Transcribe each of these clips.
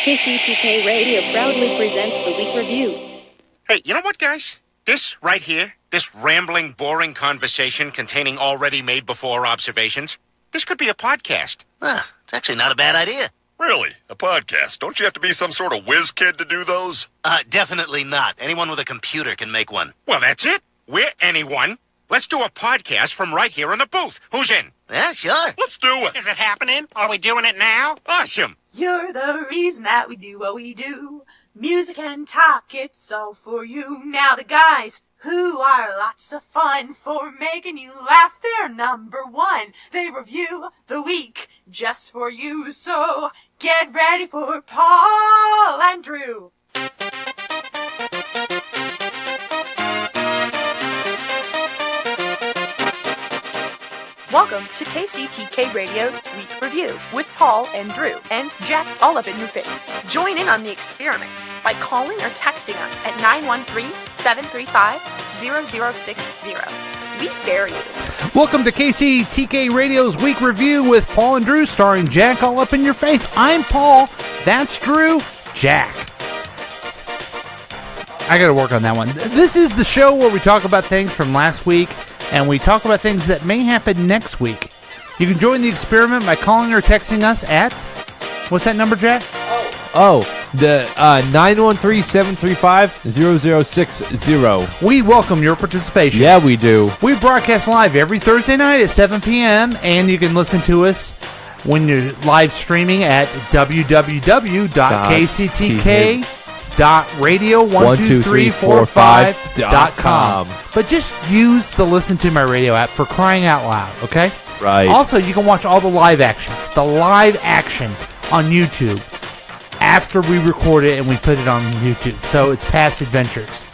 KCTK Radio proudly presents the Week Review. Hey, you know what, guys? This right here, this rambling, boring conversation containing already made before observations, this could be a podcast. It's actually not a bad idea. Really? A podcast? Don't you have to be some sort of whiz kid to do those? Definitely not. Anyone with a computer can make one. Well, that's it. We're anyone. Let's do a podcast from right here in the booth. Who's in? Yeah, sure. Let's do it. Is it happening? Are we doing it now? Awesome. You're the reason that we do what we do. Music and talk, it's all for you. Now the guys who are lots of fun for making you laugh, they're number one. They review the week just for you. So get ready for Paul and Drew. Welcome to KCTK Radio's Week Review with Paul and Drew and Jack all up in your face. Join in on the experiment by calling or texting us at 913-735-0060. We dare you. Welcome to KCTK Radio's Week Review with Paul and Drew, starring Jack all up in your face. I'm Paul. That's Drew. Jack. I gotta work on that one. This is the show where we talk about things from last week, and we talk about things that may happen next week. You can join the experiment by calling or texting us at... What's that number, Jack? The 913-735-0060. We welcome your participation. Yeah, we do. We broadcast live every Thursday night at 7 p.m., and you can listen to us when you're live streaming at www.kctk.radio12345.com. But just use the Listen to My Radio app for crying out loud, okay? Right. Also, you can watch all the live action on YouTube after we record it and we put it on YouTube. So it's past adventures.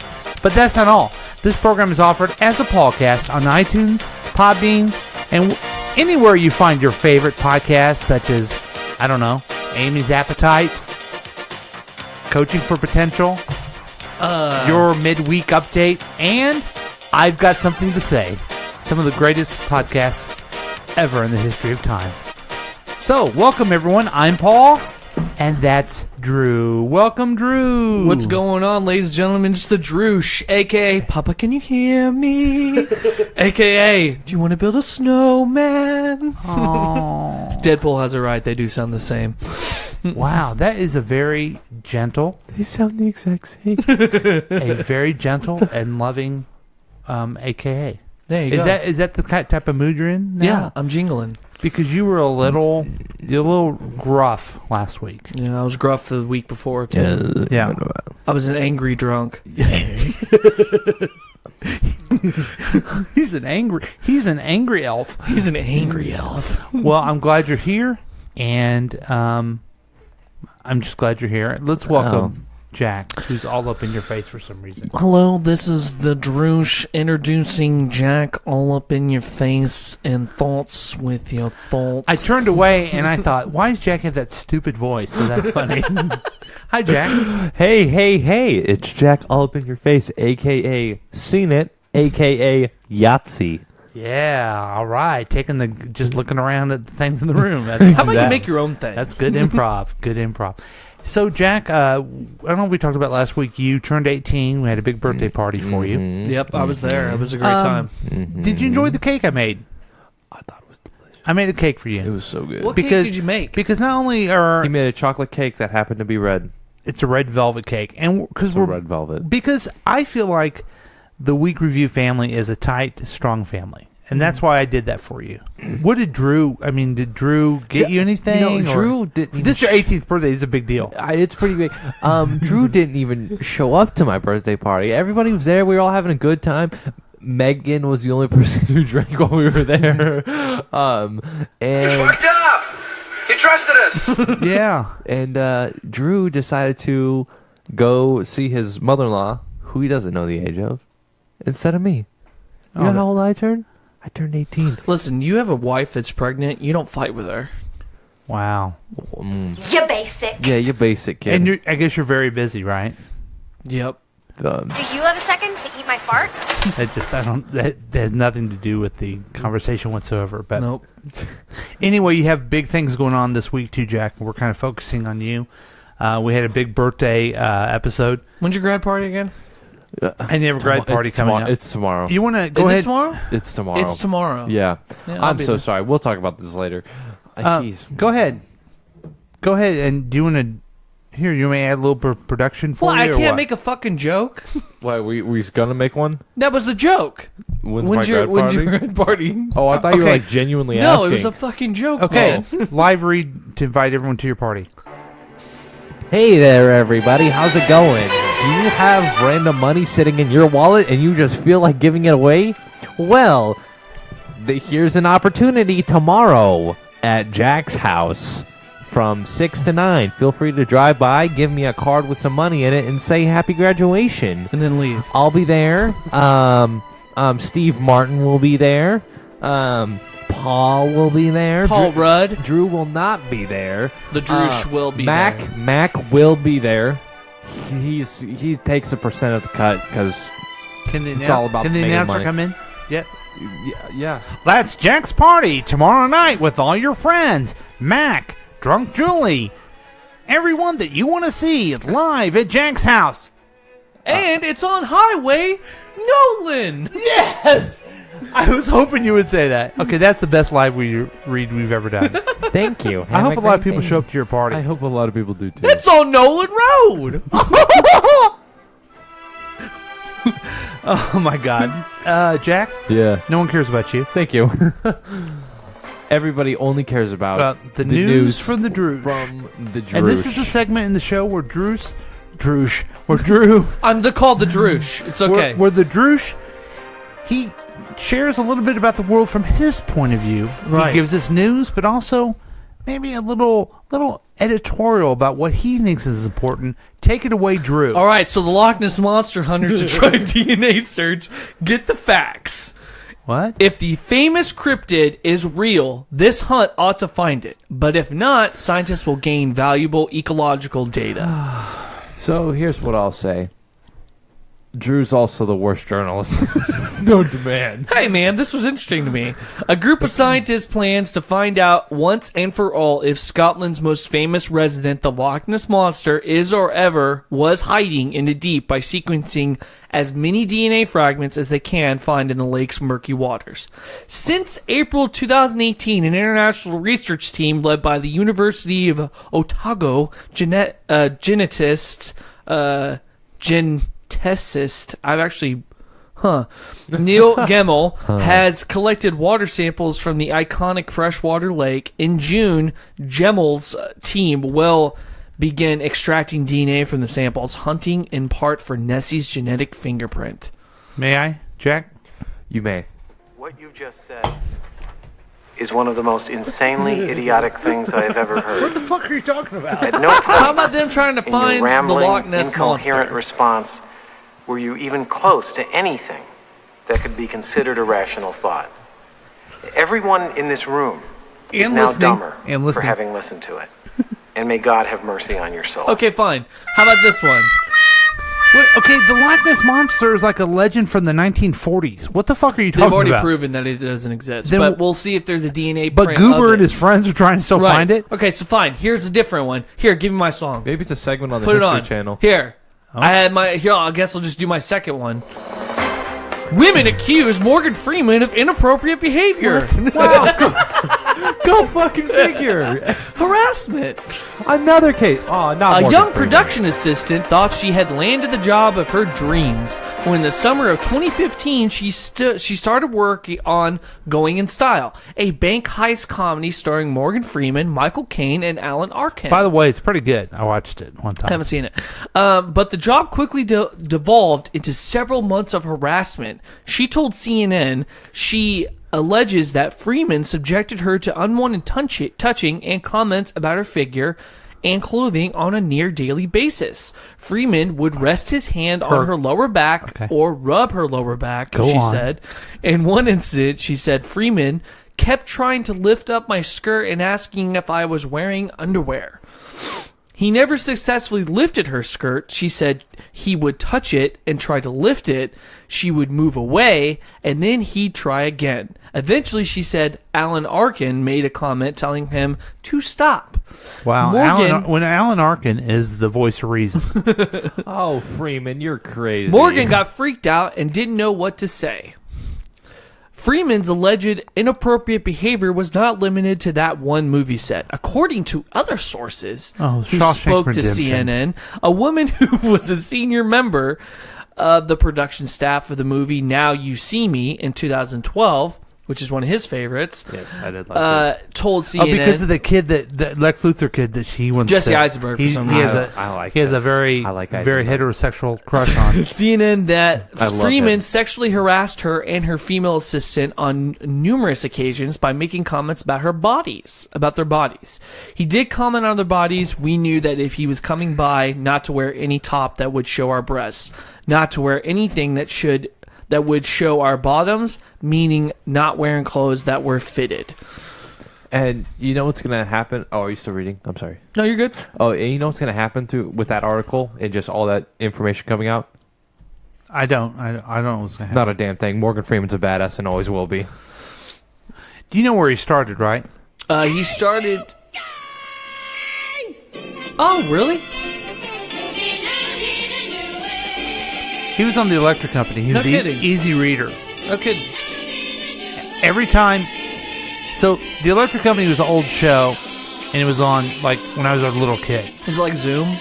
But that's not all. This program is offered as a podcast on iTunes, Podbean, and anywhere you find your favorite podcasts, such as, I don't know, Amy's Appetite, Coaching for Potential, your midweek update, and I've Got Something to Say. Some of the greatest podcasts ever in the history of time. So, welcome everyone. I'm Paul, and that's Drew. Welcome, Drew. What's going on, ladies and gentlemen? It's the Droosh, a.k.a. Papa, can you hear me? a.k.a. Do you want to build a snowman? Deadpool has it right. They do sound the same. Wow, that is a very gentle... They sound the exact same. a very gentle and loving a.k.a. There you go. Is that the type of mood you're in now? Yeah, I'm jingling. Because you were a little gruff last week. Yeah, I was gruff the week before, too. Yeah. I was an angry drunk. He's an angry elf. He's an angry elf. Well, I'm glad you're here, and I'm just glad you're here. Let's welcome Jack, who's all up in your face for some reason. Hello, this is the Droosh introducing Jack all up in your face and thoughts with your thoughts. I turned away and I thought, why does Jack have that stupid voice? So that's funny. Hi, Jack. Hey, it's Jack all up in your face, a.k.a. Seen It, a.k.a. Yahtzee. Yeah, all right. Just looking around at the things in the room. How about you make your own thing? That's good improv. Good improv. So, Jack, I don't know if we talked about last week. You turned 18. We had a big birthday party for you. Yep, I was there. It was a great time. Did you enjoy the cake I made? I thought it was delicious. I made a cake for you. It was so good. What cake did you make? Because not only are... He made a chocolate cake that happened to be red. It's a red velvet cake. And because we're red velvet. Because I feel like the Week Review family is a tight, strong family. And that's why I did that for you. What did Drew get you anything? Drew didn't. This is your 18th birthday. It's a big deal. It's pretty big. Drew didn't even show up to my birthday party. Everybody was there. We were all having a good time. Megan was the only person who drank while we were there. You fucked up! You trusted us! Yeah. And Drew decided to go see his mother-in-law, who he doesn't know the age of, instead of me. You know how old I turned? I turned 18. Listen, you have a wife that's pregnant. You don't fight with her. Wow. You basic. Yeah, you're basic, kid. And I guess you're very busy, right? Yep. Do you have a second to eat my farts? That has nothing to do with the conversation whatsoever. But nope. Anyway, you have big things going on this week too, Jack. We're kind of focusing on you. We had a big birthday episode. When's your grad party again? And you have a grad party coming up. It's tomorrow. You want to go Is ahead? it tomorrow? It's tomorrow. It's tomorrow. Yeah. I'll I'm be so there. sorry. We'll talk about this later. Go ahead. Go ahead. And do you want to... Here, you may add a little production for Well, you, I or can't what? make a fucking joke. Why, we gonna make one? That was the joke. When's your my grad grad party? Oh, I thought you were Okay. like genuinely No, asking. it was a fucking joke. Okay, man. live read to invite everyone to your party. Hey there, everybody. How's it going? Do you have random money sitting in your wallet and you just feel like giving it away? Well, here's an opportunity tomorrow at Jack's house from 6 to 9. Feel free to drive by, give me a card with some money in it, and say happy graduation. And then leave. I'll be there. Steve Martin will be there. Paul will be there. Paul Rudd. Drew will not be there. The Droosh will be Mac, there. Mac will be there. He takes a percent of the cut because it's all about Can the making announcer money. come in? Yep. Yeah. That's Jack's party tomorrow night with all your friends. Mac, Drunk Julie, everyone that you want to see live at Jack's house. And it's on Highway Nolan. Yes! I was hoping you would say that. Okay, that's the best live read we've ever done. Thank you. I hope a lot of people show up to your party. I hope a lot of people do too. It's on Nolan Road. Oh my God, Jack. Yeah. No one cares about you. Thank you. Everybody only cares about the news from the Droosh. From the Droosh. And this is a segment in the show where Drew, I'm called the Droosh. It's okay. where the Droosh, he shares a little bit about the world from his point of view. Right. He gives us news, but also maybe a little editorial about what he thinks is important. Take it away, Drew. All right, so the Loch Ness Monster hunters to try DNA search get the facts. What? If the famous cryptid is real, this hunt ought to find it. But if not, scientists will gain valuable ecological data. So here's what I'll say. Drew's also the worst journalist. No demand. Hey man, this was interesting to me. A group of scientists plans to find out once and for all if Scotland's most famous resident, the Loch Ness Monster, is or ever was hiding in the deep by sequencing as many DNA fragments as they can find in the lake's murky waters. Since April 2018, an international research team led by the University of Otago genetist Neil Gemmell has collected water samples from the iconic freshwater lake. In June, Gemmell's team will begin extracting DNA from the samples, hunting in part for Nessie's genetic fingerprint. May I, Jack? You may. What you just said is one of the most insanely idiotic things I have ever heard. What the fuck are you talking about? At no point How about them trying to in find your the rambling, Loch Ness incoherent Monster? response were you even close to anything that could be considered a rational thought. Everyone in this room is now dumber for having listened to it. And may God have mercy on your soul. Okay, fine. How about this one? Wait, okay, the Loch Ness Monster is like a legend from the 1940s. What the fuck are you talking about? They've already proven that it doesn't exist, Then but we'll see if there's a DNA print But Goober of and it. his friends are trying to still Right. find it? Okay, so fine. Here's a different one. Here, give me my song. Maybe it's a segment on the Put it History on. Channel. Here. I had my... Here, I guess I'll just do my second one. Women accuse Morgan Freeman of inappropriate behavior. Wow. Go fucking figure. Harassment. Another case. Oh, not A Morgan young Freeman. production assistant thought she had landed the job of her dreams when in the summer of 2015 she started working on Going in Style, a bank heist comedy starring Morgan Freeman, Michael Caine, and Alan Arkin. By the way, it's pretty good. I watched it one time. I haven't seen it. But the job quickly devolved into several months of harassment. She told CNN she alleges that Freeman subjected her to unwanted touching and comments about her figure and clothing on a near daily basis. Freeman would rest his hand on her lower back or rub her lower back, she said. In one incident, she said Freeman kept trying to lift up my skirt and asking if I was wearing underwear. He never successfully lifted her skirt. She said he would touch it and try to lift it. She would move away, and then he'd try again. Eventually, she said Alan Arkin made a comment telling him to stop. Wow, when Alan Arkin is the voice of reason. Oh, Freeman, you're crazy. Morgan got freaked out and didn't know what to say. Freeman's alleged inappropriate behavior was not limited to that one movie set. According to other sources who Shawshank spoke to Redemption. CNN, a woman who was a senior member of the production staff of the movie Now You See Me in 2012, which is one of his favorites. Yes, I did like it. Told CNN. Oh, because of the kid that Lex Luthor kid that she wants. Jesse Eisenberg. For some He reason. has a very heterosexual crush on CNN that I love Freeman him. sexually harassed her and her female assistant on numerous occasions by making comments about their bodies. He did comment on their bodies. We knew that if he was coming by, not to wear any top that would show our breasts, not to wear anything that would show our bottoms, meaning not wearing clothes that were fitted. And you know what's going to happen? Oh, are you still reading? I'm sorry. No, you're good. Oh, and you know what's going to happen with that article and just all that information coming out? I don't know what's going to happen. Not a damn thing. Morgan Freeman's a badass and always will be. Do you know where he started, right? He started... Oh, really? He was on the Electric Company. He No was kidding. Easy Reader. No kidding. Every time... So, the Electric Company was an old show, and it was on, like, when I was a little kid. Is it like Zoom?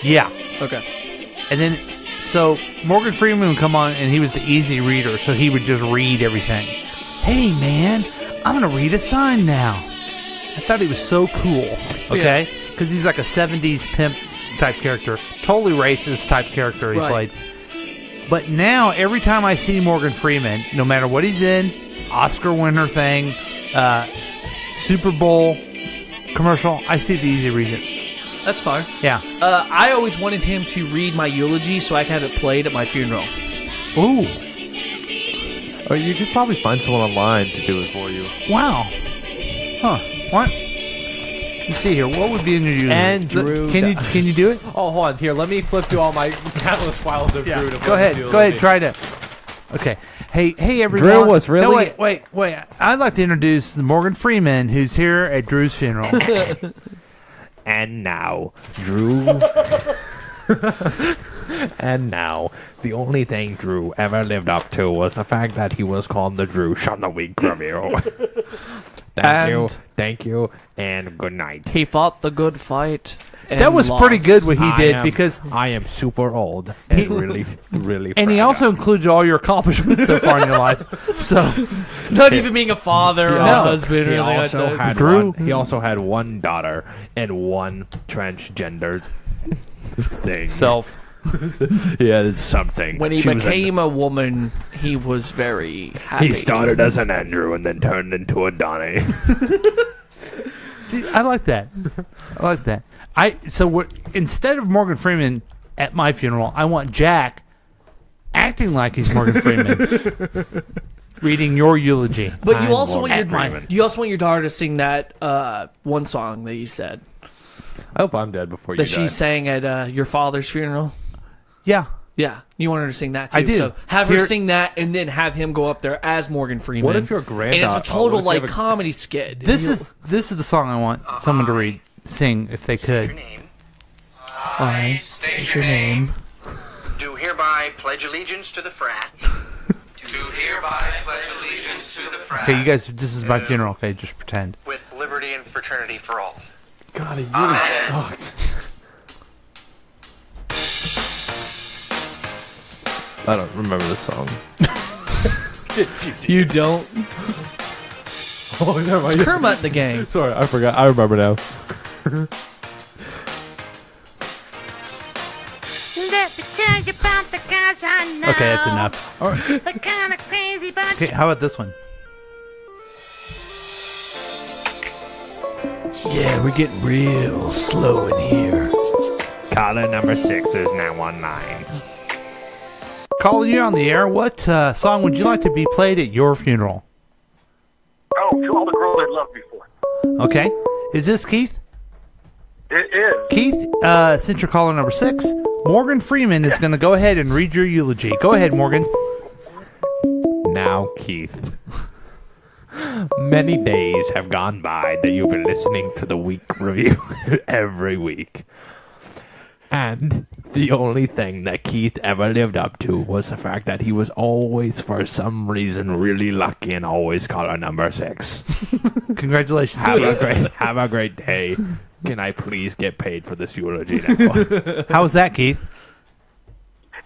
Yeah. Okay. And then, so, Morgan Freeman would come on, and he was the Easy Reader, so he would just read everything. Hey, man, I'm going to read a sign now. I thought he was so cool, okay? Because he's like a 70s pimp type character. Totally racist type character he played. But now, every time I see Morgan Freeman, no matter what he's in, Oscar winner thing, Super Bowl commercial, I see the Easy Reader. That's fine. Yeah. I always wanted him to read my eulogy so I could have it played at my funeral. Ooh. Or you could probably find someone online to do it for you. Wow. Huh. What? Let's see here. What would be in your eulogy? Andrew. Can you do it? Oh, hold on. Here, let me flip through all my catalyst files of Drew. To Go ahead. Try to. Okay. Hey, everyone. Drew was really... No, wait. I'd like to introduce Morgan Freeman, who's here at Drew's funeral. And now, Drew... And now, the only thing Drew ever lived up to was the fact that he was called the Droosh on the week review. Thank you, and good night. He fought the good fight. That was lost. pretty good what he did because I am super old and really and he also included all your accomplishments so far in your life. So not even being a father or a husband or anything like that. Drew. He also had one daughter and one transgender thing. Self. Yeah, it's something. When he became a woman, he was very happy. He started as an Andrew and then turned into a Donnie. See, I like that. Instead of Morgan Freeman at my funeral, I want Jack acting like he's Morgan Freeman, reading your eulogy. But you also want your daughter to sing that one song that you said. I hope I'm dead before you die. That she sang at your father's funeral. Yeah. Yeah, you want her to sing that too. I do. So have her sing that, and then have him go up there as Morgan Freeman. What if your granddaughter? And it's a total comedy skit. This is the song I want someone to sing if they could. I state your name. Do hereby pledge allegiance to the frat. Do hereby pledge allegiance to the frat. Okay, you guys, this is my funeral. Okay, just pretend. With liberty and fraternity for all. God, it really sucked. I don't remember this song. You don't? Oh, never mind. It's Kermit the Gang. Sorry, I forgot. I remember now. Let me tell you about the guys I know. Okay, that's enough. All right. The kind of crazy bunch. Okay, how about this one? Yeah, we're getting real slow in here. Caller number 6 is now online. Caller, you're on the air. What song would you like to be played at your funeral? Oh, To All the Girls I Loved Before. Okay. Is this Keith? It is. Keith, since you're caller number 6, Morgan Freeman is going to go ahead and read your eulogy. Go ahead, Morgan. Now, Keith. Many days have gone by that you've been listening to the week review every week. And the only thing that Keith ever lived up to was the fact that he was always, for some reason, really lucky and always caller number 6. Congratulations. Have a great day. Can I please get paid for this eulogy now? How was that, Keith?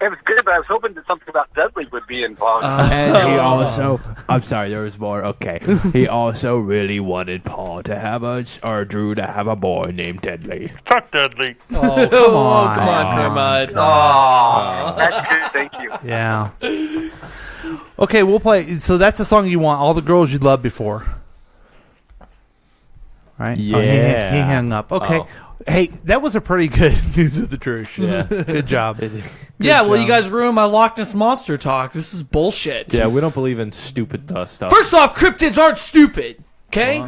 It was good, but I was hoping that something about Dudley would be involved. And he also... I'm sorry, there was more. Okay. He also really wanted Paul to have or Drew to have a boy named Deadly. Fuck Dudley. Oh, come on. Come on, Kermit. Oh, that's good. Thank you. Yeah. Okay, we'll play. So that's the song you want. All the girls you loved before. Right? Yeah. Oh, he hung up. Okay. Oh. Hey, that was a pretty good News of the Truth. Yeah. Good job. Yeah, well, you guys ruined my Loch Ness Monster talk. This is bullshit. Yeah, we don't believe in stupid stuff. First off, cryptids aren't stupid, okay?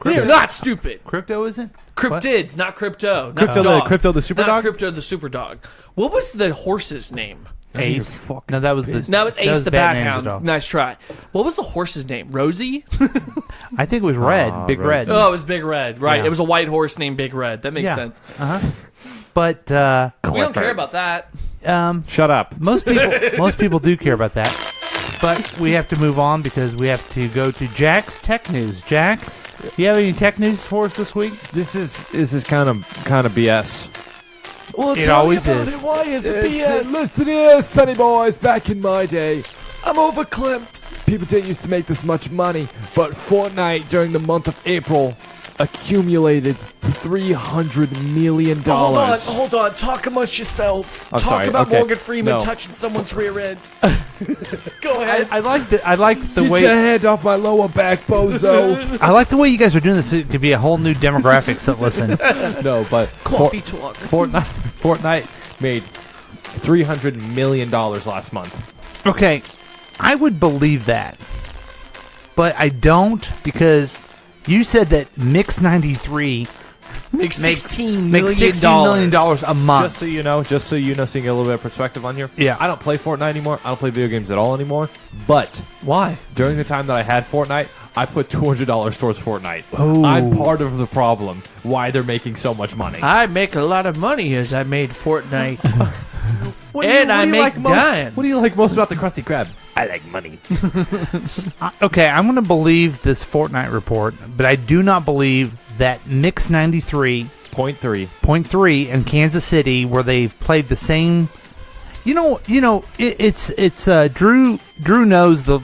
They're not stupid. Crypto isn't? Cryptids, not crypto. Not Crypto the super not dog? Crypto the super dog. What was the horse's name? Ace. No, that was the. No, it's Ace the Bat Hound. dog. Nice try. What was the horse's name? Rosie? I think it was Red. Big Rosie. Red. Oh, it was Big Red. Right. Yeah. It was a white horse named Big Red. That makes sense. Uh-huh. But We don't care about that. Shut up. most people do care about that. But we have to move on because we have to go to Jack's Tech News. Jack, you have any tech news for us this week? This is kind of BS. Well, It always is. Why is it BS? Listen here, Sonny boys. Back in my day, I'm overclipped. people didn't used to make this much money, but Fortnite during the month of April accumulated $300 million. Hold on. Talk amongst yourselves. I'm Talk sorry, about okay. Morgan Freeman No. touching someone's rear end. Go ahead. I like the Get way your hand off my lower back, bozo. I like the way you guys are doing this. It could be a whole new demographics that listen. No, but Coffee talk. Fortnite made $300 million last month. Okay, I would believe that, but I don't because you said that Mix 93 Makes $16 makes million. $16 million a month. Just so you know, so you get a little bit of perspective on here. Yeah. I don't play Fortnite anymore. I don't play video games at all anymore. But Why? during the time that I had Fortnite, I put $200 towards Fortnite. Oh. I'm part of the problem. Why they're making so much money. I make a lot of money as I made Fortnite. What do you make like most? dimes. What do you like most about the Krusty Krab? I like money. Okay, I'm going to believe this Fortnite report, but I do not believe that Mix 93.3 in Kansas City, where they've played the same. It's Drew knows the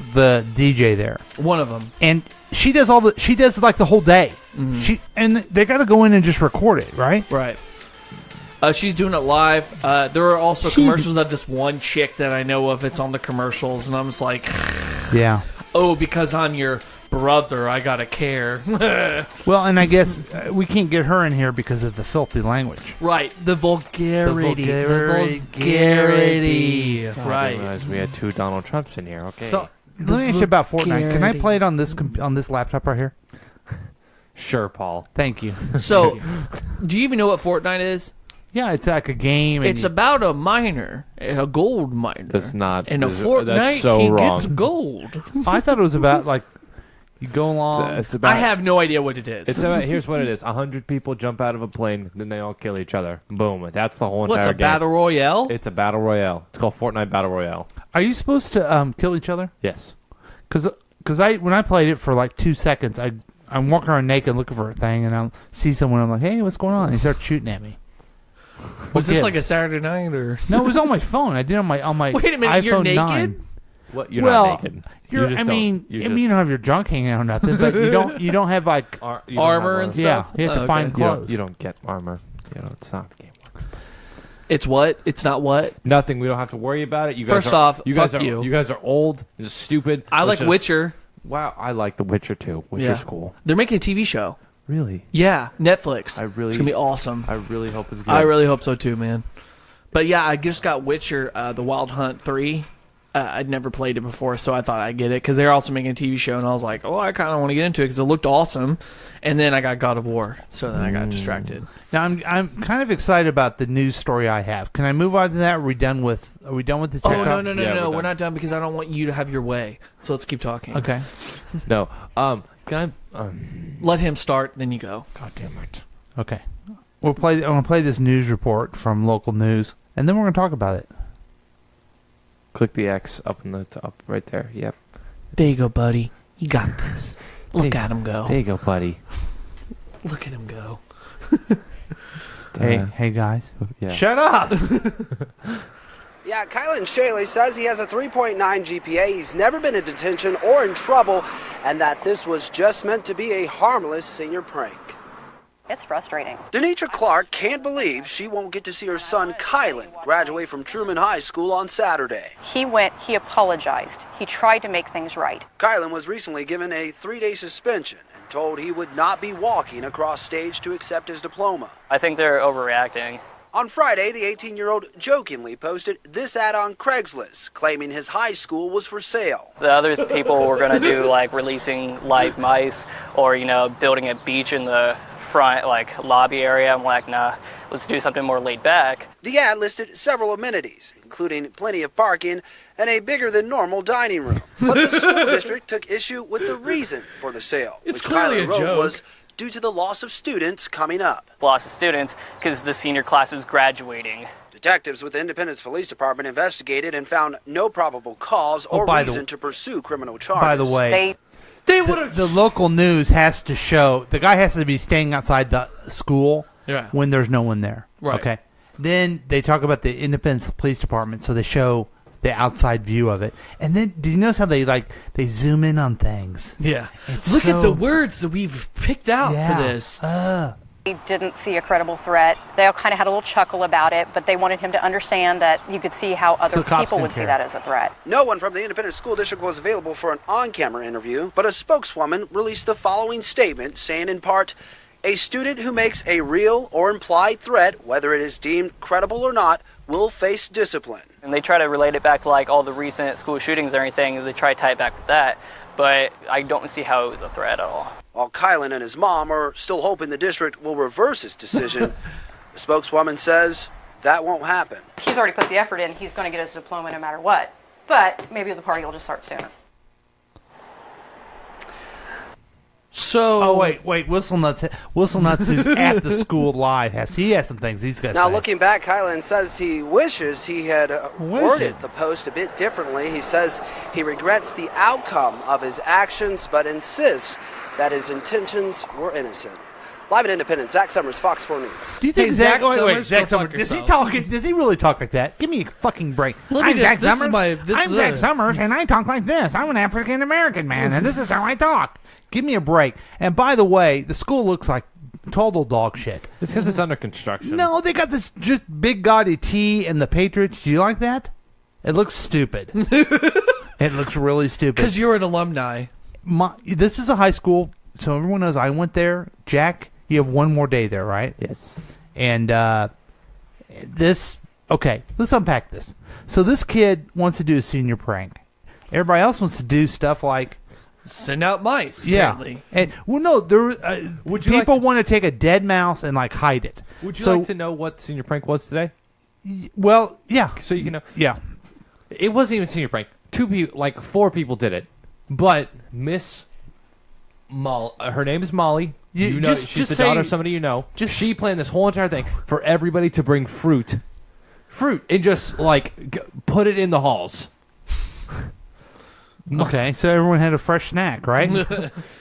DJ there. One of them. And she does like the whole day. Mm-hmm. And they got to go in and just record it, right? Right. She's doing it live. There are also commercials of this one chick that I know of. It's on the commercials, and I'm just like, Yeah. oh, because I'm your brother, I gotta care. Well, and I guess we can't get her in here because of the filthy language. Right. The vulgarity. The vulgarity. I Right. didn't realize we had 2 Donald Trumps in here. Okay. So let me ask you about Fortnite. Can I play it on this laptop right here? Sure, Paul. Thank you. So, do you even know what Fortnite is? Yeah, it's like a game. It's about a miner, a gold miner. That's not. In a that's Fortnite, so he wrong. gets gold. I thought it was about like you go along. It's about. I have no idea what it is. It's about. Here's what it is: 100 people jump out of a plane, then they all kill each other. Boom. That's the whole entire What's a game. battle royale? It's a battle royale. It's called Fortnite Battle Royale. Are you supposed to kill each other? Yes. Because when I played it for like 2 seconds, I'm walking around naked looking for a thing, and I see someone. I'm like, hey, what's going on? And he starts shooting at me. Was this like a Saturday night or? No, it was on my phone. I did it on my Wait a minute, iPhone you're naked? 9. What? You're not naked. You don't have your junk hanging out or nothing, but you don't have like armor and stuff. Yeah, you have to find clothes. You don't get armor. It's not the game. It's what? It's not what? Nothing. We don't have to worry about it. You guys First off, you guys fuck are you. You guys are old. You're stupid. I like Witcher. Wow, I like The Witcher too. Witcher's cool. They're making a TV show. Really? Yeah, Netflix. It's gonna be awesome. I really hope it's good. I really hope so too, man. But yeah, I just got Witcher, The Wild Hunt 3. I'd never played it before, so I thought I'd get it because they're also making a TV show, and I was like, oh, I kind of want to get into it because it looked awesome. And then I got God of War, so then I got distracted. Now I'm kind of excited about the news story I have. Can I move on to that? Are we done with the TikTok? Oh no, we're not done because I don't want you to have your way. So let's keep talking. Okay. No. Can I? Let him start, then you go. God damn it. Okay. I'm gonna play this news report from local news, and then we're gonna talk about it. Click the X up in the top, right there. Yep. There you go, buddy. You got this. Look at him go. There you go, buddy. Look at him go. Hey guys. Yeah. Shut up. Yeah, Kylan Shaley says he has a 3.9 GPA, he's never been in detention or in trouble, and that this was just meant to be a harmless senior prank. It's frustrating. Denitra Clark can't believe she won't get to see her son Kylan graduate from Truman High School on Saturday. He apologized. He tried to make things right. Kylan was recently given a 3-day suspension and told he would not be walking across stage to accept his diploma. I think they're overreacting. On Friday, the 18-year-old jokingly posted this ad on Craigslist, claiming his high school was for sale. The other people were going to do like releasing live mice or, building a beach in the front, lobby area. I'm like, nah, let's do something more laid back. The ad listed several amenities, including plenty of parking and a bigger than normal dining room. But the school district took issue with the reason for the sale, It's which clearly Kylan a wrote joke. was due to the loss of students coming up. Lots of students because the senior class is graduating. Detectives with the Independence Police Department investigated and found no probable cause or reason to pursue criminal charges. By the way, the local news has to show the guy has to be standing outside the school when there's no one there. Right. Okay. Then they talk about the Independence Police Department, so they show the outside view of it. And then, did you notice how they zoom in on things? Yeah. It's at the words that we've picked out for this. He didn't see a credible threat. They all kind of had a little chuckle about it, but they wanted him to understand that you could see how other people would see that as a threat. No one from the Independent School District was available for an on-camera interview, but a spokeswoman released the following statement saying in part, "A student who makes a real or implied threat, whether it is deemed credible or not, will face discipline." And they try to relate it back to all the recent school shootings and everything. They try to tie it back with that, but I don't see how it was a threat at all. While Kylan and his mom are still hoping the district will reverse its decision, the spokeswoman says that won't happen. He's already put the effort in. He's going to get his diploma no matter what. But maybe the party will just start sooner. So, wait, Whistle Nuts, who's at the school live has some things he's got to Now, say. looking back, Kylan says he wishes he had worded the post a bit differently. He says he regrets the outcome of his actions, but insists that his intentions were innocent. Live at Independence, Zach Summers, Fox 4 News. Do you think Zach Summers? Zach Summers, does he really talk like that? Give me a fucking break. I'm Zach Summers, and I talk like this. I'm an African American man, and this is how I talk. Give me a break. And by the way, the school looks like total dog shit. It's because it's under construction. No, they got this just big gaudy T and the Patriots. Do you like that? It looks stupid. It looks really stupid. Because you're an alumni. This is a high school, so everyone knows I went there. Jack, you have one more day there, right? Yes. And let's unpack this. So this kid wants to do a senior prank. Everybody else wants to do stuff like send out mice. Apparently. And people want to take a dead mouse and hide it. Would you like to know what senior prank was today? Well, yeah. So you can know. Yeah. It wasn't even senior prank. 4 people did it, but Miss her name is Molly. She's the daughter of somebody you know. She planned this whole entire thing for everybody to bring fruit, and just put it in the halls. Okay, so everyone had a fresh snack, right?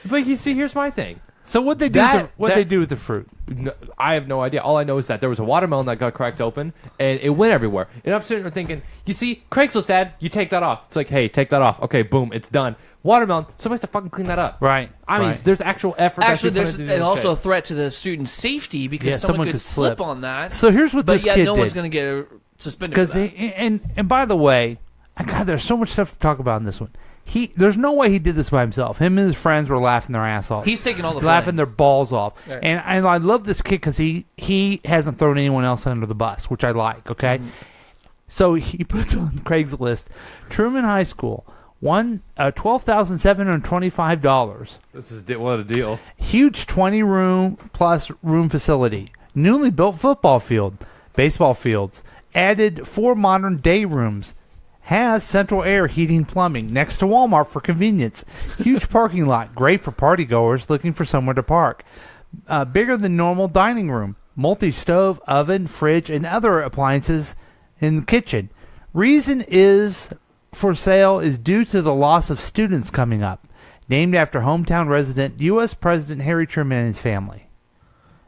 But you see, here's my thing. So what they do with the fruit? No, I have no idea. All I know is that there was a watermelon that got cracked open, and it went everywhere. And I'm sitting there thinking, you see, Craigslist ad, you take that off. It's like, hey, take that off. Okay, boom, it's done. Watermelon, somebody has to fucking clean that up. Right. I mean, there's actual effort. Actually, there's also a threat to the student's safety because someone could slip on that. So here's what this kid did. But no one's going to get suspended for that. And by the way, God, there's so much stuff to talk about in this one. There's no way he did this by himself. Him and his friends were laughing their ass off. He's taking all the laughing their balls off. Right. And I love this kid because he hasn't thrown anyone else under the bus, which I like. Okay, So he puts on Craigslist, Truman High School, $12,725. What a deal. Huge 20-room plus room facility. Newly built football field. Baseball fields. Added 4 modern day rooms. Has central air, heating, plumbing. Next to Walmart for convenience. Huge parking lot. Great for partygoers looking for somewhere to park. Bigger than normal dining room. Multi-stove, oven, fridge, and other appliances in the kitchen. Reason is for sale is due to the loss of students coming up. Named after hometown resident U.S. President Harry Truman and his family.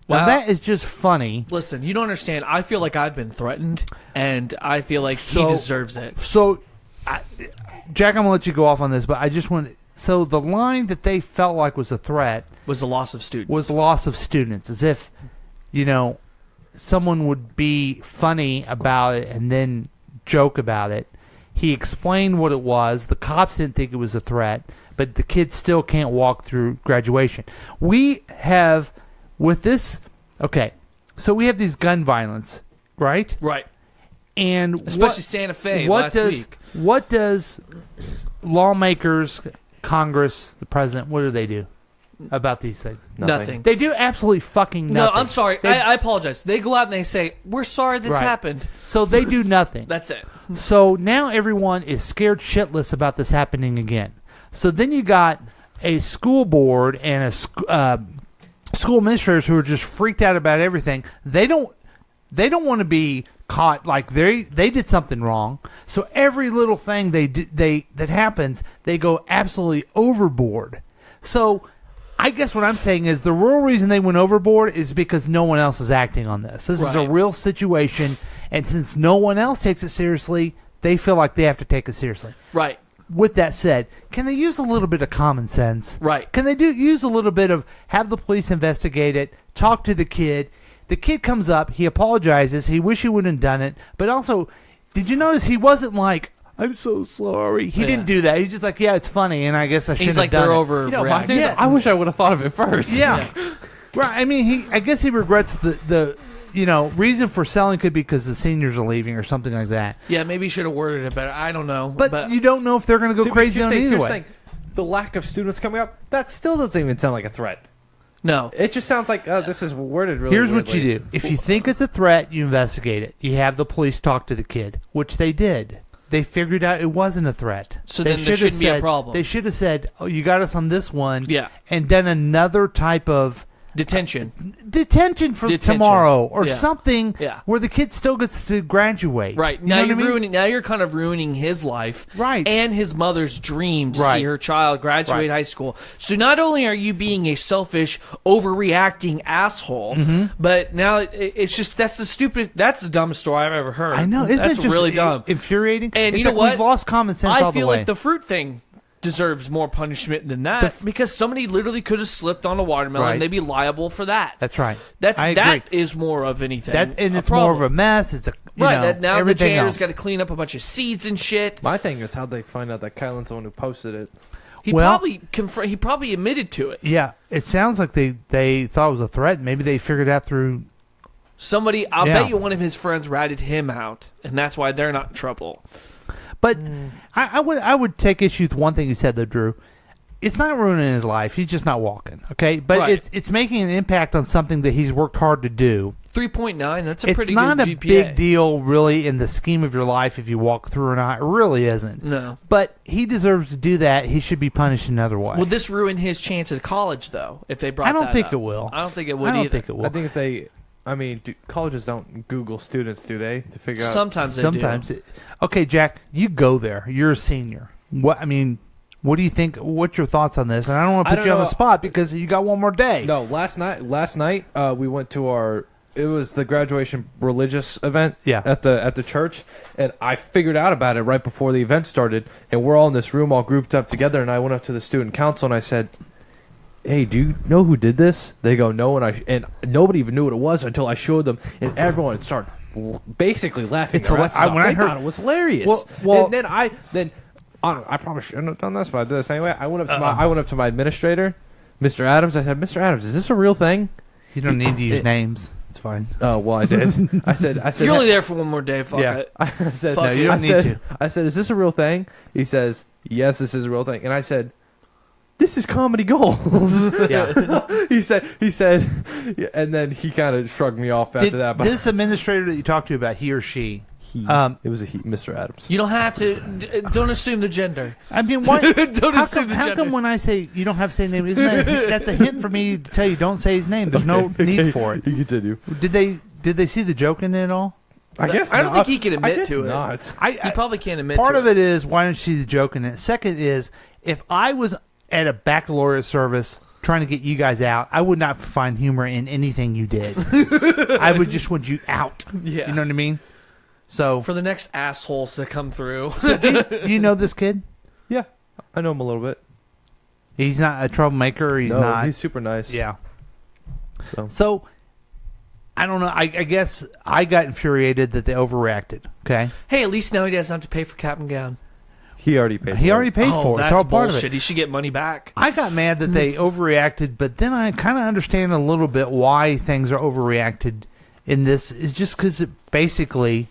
Now that is just funny. Listen, you don't understand. I feel like I've been threatened, and I feel like he deserves it. So, Jack, I'm going to let you go off on this, but I just want... So the line that they felt like was a threat... Was the loss of students. Was loss of students. As if, someone would be funny about it and then joke about it. He explained what it was. The cops didn't think it was a threat, but the kids still can't walk through graduation. We have, with this, okay, so we have these gun violence, right? Right. And especially Santa Fe last week. What does lawmakers, Congress, the president, what do they do about these things? Nothing. They do absolutely fucking nothing. No, I'm sorry. I apologize. They go out and they say, we're sorry this happened. So they do nothing. That's it. So now everyone is scared shitless about this happening again. So then you got a school board and school administrators who are just freaked out about everything. They don't want to be caught like they did something wrong. So every little thing that happens, they go absolutely overboard. So I guess what I'm saying is the real reason they went overboard is because no one else is acting on this. This is a real situation, and since no one else takes it seriously, they feel like they have to take it seriously. Right. With that said, can they use a little bit of common sense? Right. Can they use a little bit of have the police investigate it, talk to the kid? The kid comes up, he apologizes, he wish he wouldn't have done it, but also, did you notice he wasn't like, I'm so sorry. He didn't do that. He's just like, yeah, it's funny, and I guess I shouldn't have done it. He's like, they're over. I wish I would have thought of it first. Yeah. Right. I mean, I guess he regrets the reason for selling could be because the seniors are leaving or something like that. Yeah, maybe he should have worded it better. I don't know. But you don't know if they're going to go crazy on it either way. The lack of students coming up, that still doesn't even sound like a threat. No. It just sounds like, this is worded really Here's weirdly. what you do. If you think it's a threat, you investigate it. You have the police talk to the kid, which they did. They figured out it wasn't a threat. So then there shouldn't be a problem. They should have said, oh, you got us on this one. Yeah. And done another type of... Detention for tomorrow or something Yeah. where the kid still gets to graduate. Right. You Now know what you're I mean? ruining. Now you're kind of ruining his life. Right. And his mother's dream to Right. see her child graduate Right. high school. So not only are you being a selfish, overreacting asshole, but now it's just that's the dumbest story I've ever heard. I know. Isn't that's it just really dumb. infuriating? And It's you know like what? We've lost common sense all I the feel way. like the fruit thing deserves more punishment than that because somebody literally could have slipped on a watermelon Right. and they'd be liable for that. That's right. That agree. is more of anything. And it's more of a mess. It's Right, now the everything janitor's else. got to clean up a bunch of seeds and shit. My thing is how'd they find out that Kylan's the one who posted it? He probably admitted to it. Yeah, it sounds like they thought it was a threat. Maybe they figured it out through somebody. I'll bet you one of his friends ratted him out, and that's why they're not in trouble. But I would take issue with one thing you said though, Drew. It's not ruining his life. He's just not walking. Okay, but Right. it's making an impact on something that he's worked hard to do. 3.9. That's a It's pretty not good a GPA. big deal, really, in the scheme of your life if you walk through or not. It really isn't. No. But he deserves to do that. He should be punished another way. Will this ruin his chance at college though? If they brought, I don't that think up? it will. I don't think it would I don't either. think it will. I think if they... I mean, colleges don't Google students, do they? To figure out... Sometimes they do. Okay, Jack, you go there. You're a senior. What do you think? What's your thoughts on this? And I don't want to put you on the spot because you got one more day. No, last night we went to it was the graduation religious event at the church, and I figured out about it right before the event started, and we're all in this room all grouped up together, and I went up to the student council and I said, hey, do you know who did this? They go, no, and nobody even knew what it was until I showed them, and everyone started basically laughing their asses off. They thought it was hilarious. Well, and then I probably shouldn't have done this, but I did this anyway. I went up to my administrator, Mr. Adams. I said, Mr. Adams, is this a real thing? You don't need to use names. It's fine. Oh, well, I did. I said. You're only there for one more day. Fuck it. I said, Fuck no, you don't need to. I said, is this a real thing? He says, yes, this is a real thing. And I said, this is comedy gold. Yeah. He said, and then he kind of shrugged me off after that. But This administrator that you talked to about, he or she? it was a he, Mr. Adams. You don't have to. Don't assume the gender. I mean, why? Don't how assume come, the how gender. come when I say you don't have to say his name, isn't that's a hint for me to tell you don't say his name? There's no need for it. You continue. Did they see the joke in it at all? I guess I don't not. think he can I admit guess to not. it. He probably can't admit Part to of it is why don't you see the joke in it? Second is if I was at a baccalaureate service trying to get you guys out, I would not find humor in anything you did. I would just want you out. Yeah. You know what I mean? So for the next assholes to come through. So do you know this kid? Yeah, I know him a little bit. He's not a troublemaker. He's not. He's super nice. Yeah. So I don't know. I guess I got infuriated that they overreacted. Okay. Hey, at least now he doesn't have to pay for cap and gown. He already paid. He already paid for it. That's It's all part of bullshit. it. He should get money back. I got mad that they overreacted, but then I kind of understand a little bit why things are overreacted in this. It's just because basically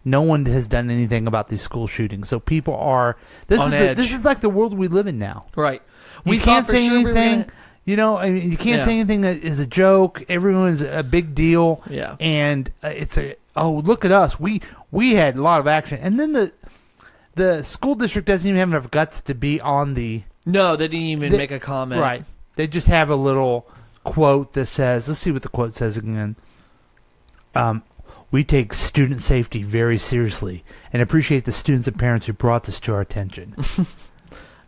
no one has done anything about these school shootings. So people are On edge. This is like the world we live in now. Right. We can't say anything. You know, I mean, you can't say anything that is a joke. Everyone's a big deal. Yeah. And it's look at us. We had a lot of action. And then the school district doesn't even have enough guts to be on the. No, they didn't even make a comment. Right. They just have a little quote that says, let's see what the quote says again. We take student safety very seriously and appreciate the students and parents who brought this to our attention.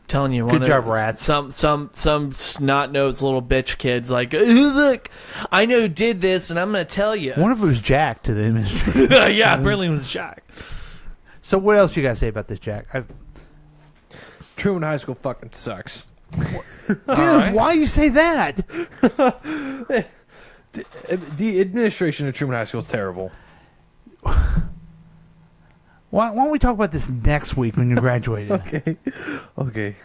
Telling you, Good job, rats. Some snot-nosed little bitch kids like, look, I know who did this, and I'm going to tell you. One of them was Jack to the administrator. Yeah, apparently it was Jack. So what else you got to say about this, Jack? Truman High School fucking sucks. Dude, why you say that? The administration of Truman High School is terrible. Why don't we talk about this next week when you graduated? Okay.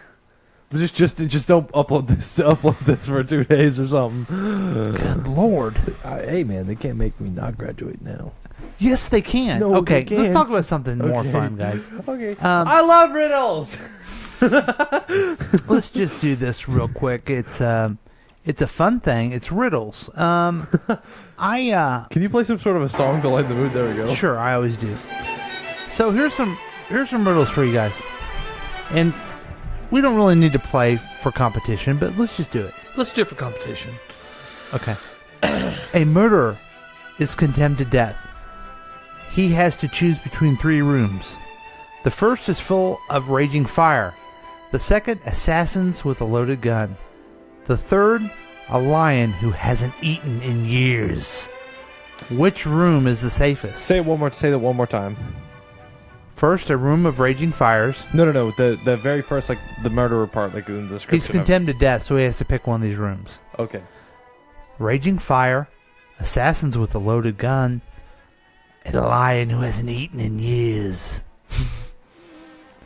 Just don't upload this for 2 days or something. Good Lord. Hey man, they can't make me not graduate now. Yes, they can. No, okay, they let's can't. talk about something more Okay. fun, guys. Okay. I love riddles. Let's just do this real quick. It's a fun thing. It's riddles. Can you play some sort of a song to lighten the mood? There we go. Sure, I always do. So here's some riddles for you guys, and we don't really need to play for competition, but let's just do it. Let's do it for competition. Okay. A murderer is condemned to death. He has to choose between 3 rooms. The first is full of raging fire. The second, assassins with a loaded gun. The third, a lion who hasn't eaten in years. Which room is the safest? Say that one more time. First, a room of raging fires. No. The very first, like the murderer part, like in the description. He's condemned to death, so he has to pick one of these rooms. Okay. Raging fire, assassins with a loaded gun, and a lion who hasn't eaten in years.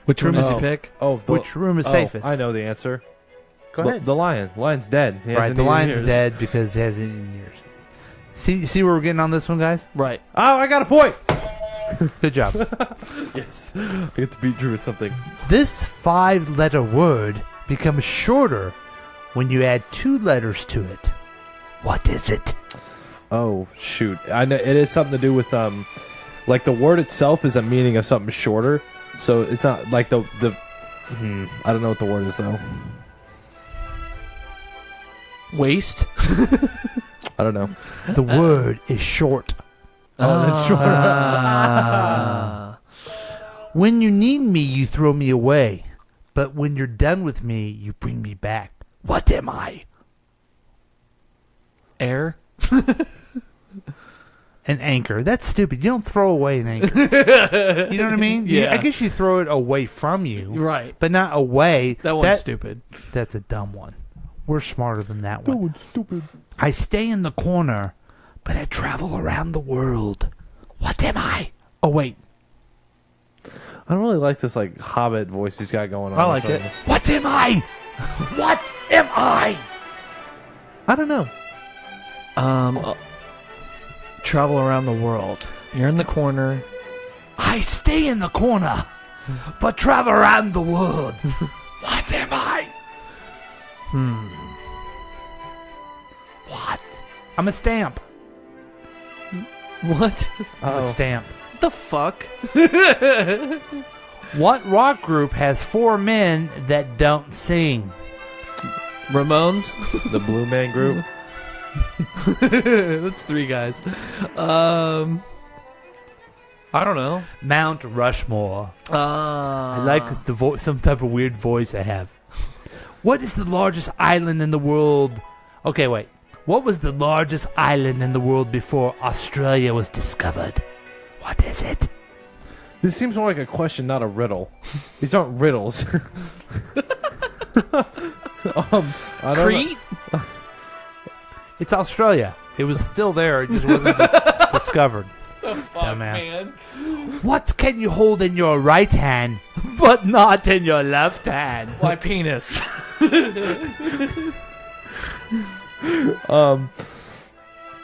Which room does he pick? Which room is safest? I know the answer. Go ahead. The lion. Lion's dead. He Right, hasn't the eaten in lion's years. dead because he hasn't eaten in years. See where we're getting on this one, guys? Right. Oh, I got a point. Good job. Yes. I get to beat Drew with something. This 5-letter word becomes shorter when you add 2 letters to it. What is it? Oh, shoot. I know it is something to do with like the word itself is a meaning of something shorter. So it's not like the I don't know what the word is though. Waste? I don't know. The word is short. Oh, that's short. When you need me, you throw me away. But when you're done with me, you bring me back. What am I? Air? An anchor. That's stupid. You don't throw away an anchor. You know what I mean? Yeah. I guess you throw it away from you. Right. But not away. That one's stupid. That's a dumb one. We're smarter than that one. Dude, stupid. I stay in the corner, but I travel around the world. What am I? Oh, wait. I don't really like this like Hobbit voice he's got going on. I like it. What am I? What am I? I don't know. Travel around the world. You're in the corner. I stay in the corner, but travel around the world. What am I? What? I'm a stamp. What? I'm a stamp. What the fuck? What rock group has 4 men that don't sing? Ramones? The Blue Man Group? That's 3 guys. I don't know. Mount Rushmore. I like the some type of weird voice I have. What is the largest island in the world? Okay, wait. What was the largest island in the world before Australia was discovered? What is it? This seems more like a question, not a riddle. These aren't riddles. I don't Crete? know. It's Australia. It was still there. It just wasn't discovered. The fuck, Dumbass. man? What can you hold in your right hand, but not in your left hand? My penis.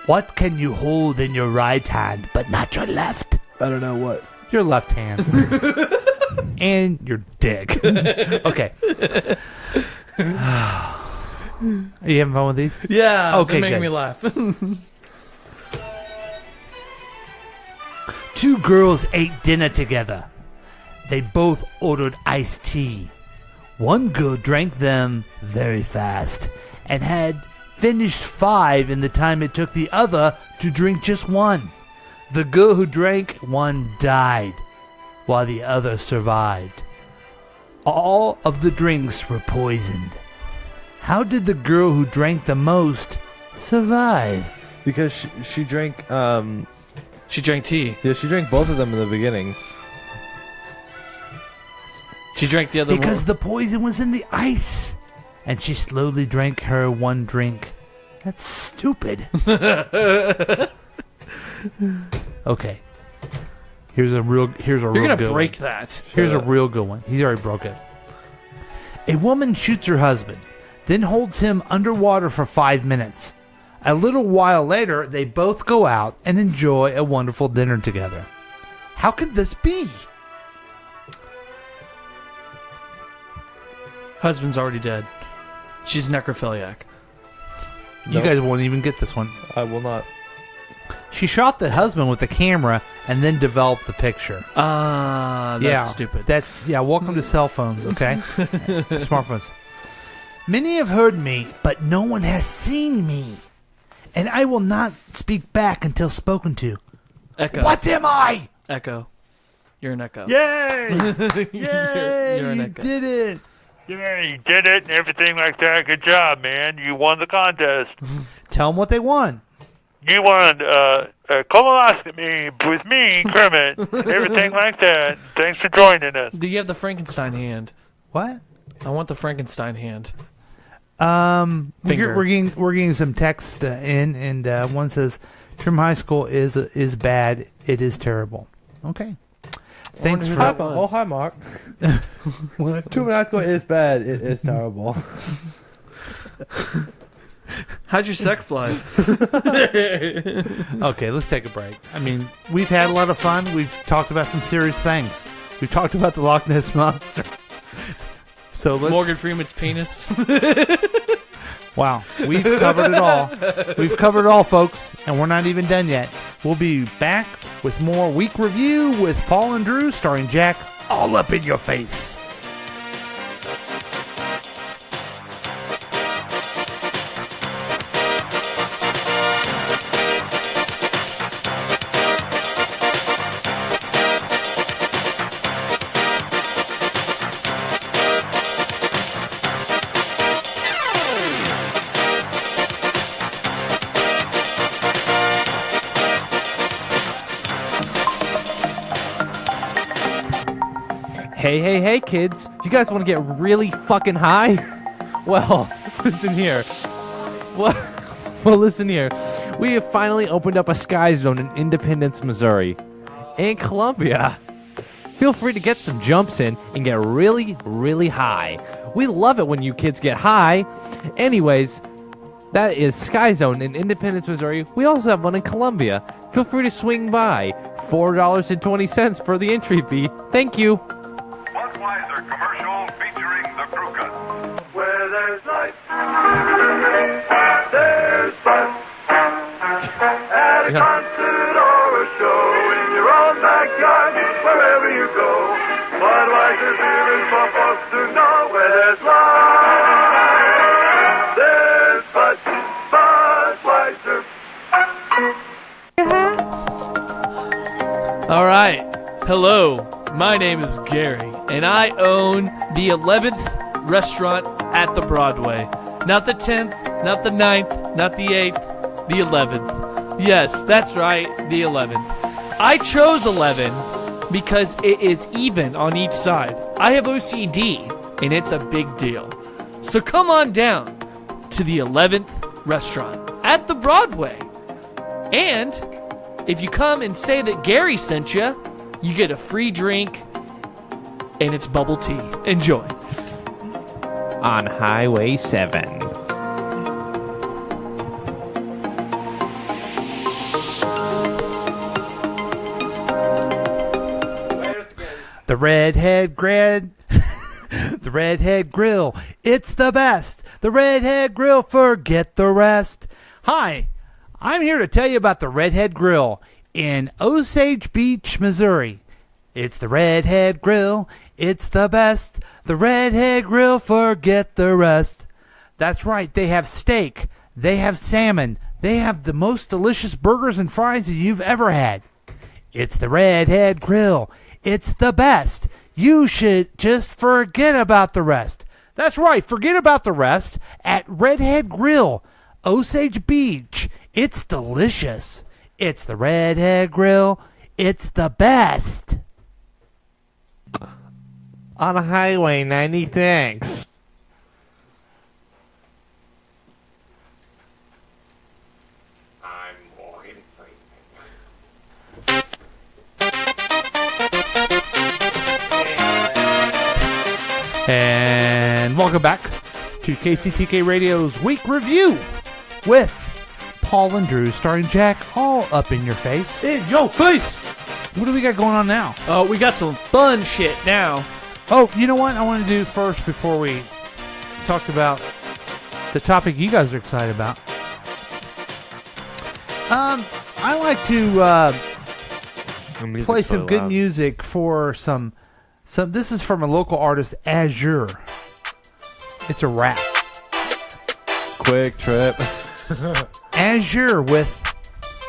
What can you hold in your right hand, but not your left? I don't know what. Your left hand. And your dick. Okay. Are you having fun with these? Yeah. Okay, They're making good. me laugh. 2 girls ate dinner together. They both ordered iced tea. One girl drank them very fast and had finished 5 in the time it took the other to drink just 1. The girl who drank 1 died, while the other survived. All of the drinks were poisoned. How did the girl who drank the most survive? Because she drank, She drank tea. Yeah, she drank both of them in the beginning. She drank the other one. Because the poison was in the ice. And she slowly drank her 1 drink. That's stupid. Okay. Here's a real You're real gonna good break one. that. Here's a real good one. He's already broke it. A woman shoots her husband, then holds him underwater for 5 minutes. A little while later, they both go out and enjoy a wonderful dinner together. How could this be? Husband's already dead. She's necrophiliac. You guys won't even get this one. I will not. She shot the husband with the camera and then developed the picture. That's stupid. Welcome to cell phones, okay? Smartphones. Many have heard me, but no one has seen me. And I will not speak back until spoken to. Echo. What am I? Echo. You're an echo. Yay! Yay! You're an You echo. did it! Yeah, you did it and everything like that. Good job, man. You won the contest. Tell them what they won. You won a colonoscopy with me, Kermit, and everything like that. Thanks for joining us. Do you have the Frankenstein hand? What? I want the Frankenstein hand. We're getting some text in, and one says, "Trim High School is bad. It is terrible." Okay. Thanks for that. Oh, hi, Mark. Trim High School is bad. It is terrible. How's your sex life? Okay, let's take a break. I mean, we've had a lot of fun. We've talked about some serious things. We've talked about the Loch Ness Monster. So let's... Morgan Freeman's penis. Wow, we've covered it all. We've covered it all, folks, and we're not even done yet. We'll be back with more Week Review with Paul and Drew, starring Jack all up in your face. Hey, kids. You guys want to get really fucking high? Well, listen here. Well, listen here. We have finally opened up a Sky Zone in Independence, Missouri. And Columbia. Feel free to get some jumps in and get really, really high. We love it when you kids get high. Anyways, That is Sky Zone in Independence, Missouri. We also have one in Columbia. Feel free to swing by. $4.20 for the entry fee. Thank you. Budweiser commercial featuring the crew cut. Where there's life, there's fun. At a concert or a show in your own backyard, wherever you go. Budweiser beer is for folks to know. Where there's life, there's Bud. Budweiser. All right. Hello. My name is Gary, and I own the 11th restaurant at the Broadway. Not the 10th, not the 9th, not the 8th, the 11th. Yes, that's right, the 11th. I chose 11 because it is even on each side. I have OCD, and it's a big deal. So come on down to the 11th restaurant at the Broadway. And if you come and say that Gary sent you, you get a free drink, and it's bubble tea. Enjoy. On Highway 7. The Redhead Grill. The Redhead Grill. It's the best. The Redhead Grill. Forget the rest. Hi, I'm here to tell you about the Redhead Grill in Osage Beach, Missouri. It's the Redhead Grill. It's the best. The Redhead Grill. Forget the rest. That's right. They have steak. They have salmon. They have the most delicious burgers and fries that you've ever had. It's the Redhead Grill. It's the best. You should just forget about the rest. That's right. Forget about the rest at Redhead Grill, Osage Beach. It's delicious. It's the Redhead Grill. It's the best. On Highway 96. And welcome back to KCTK Radio's Week Review with Paul and Drew, starring Jack all up in your face. In your face! What do we got going on now? Oh, we got some fun shit now. Oh, you know what I want to do first before we talk about the topic you guys are excited about? I like to play some good music for some. This is from a local artist, Azure. It's a rap. Quick Trip. Azure with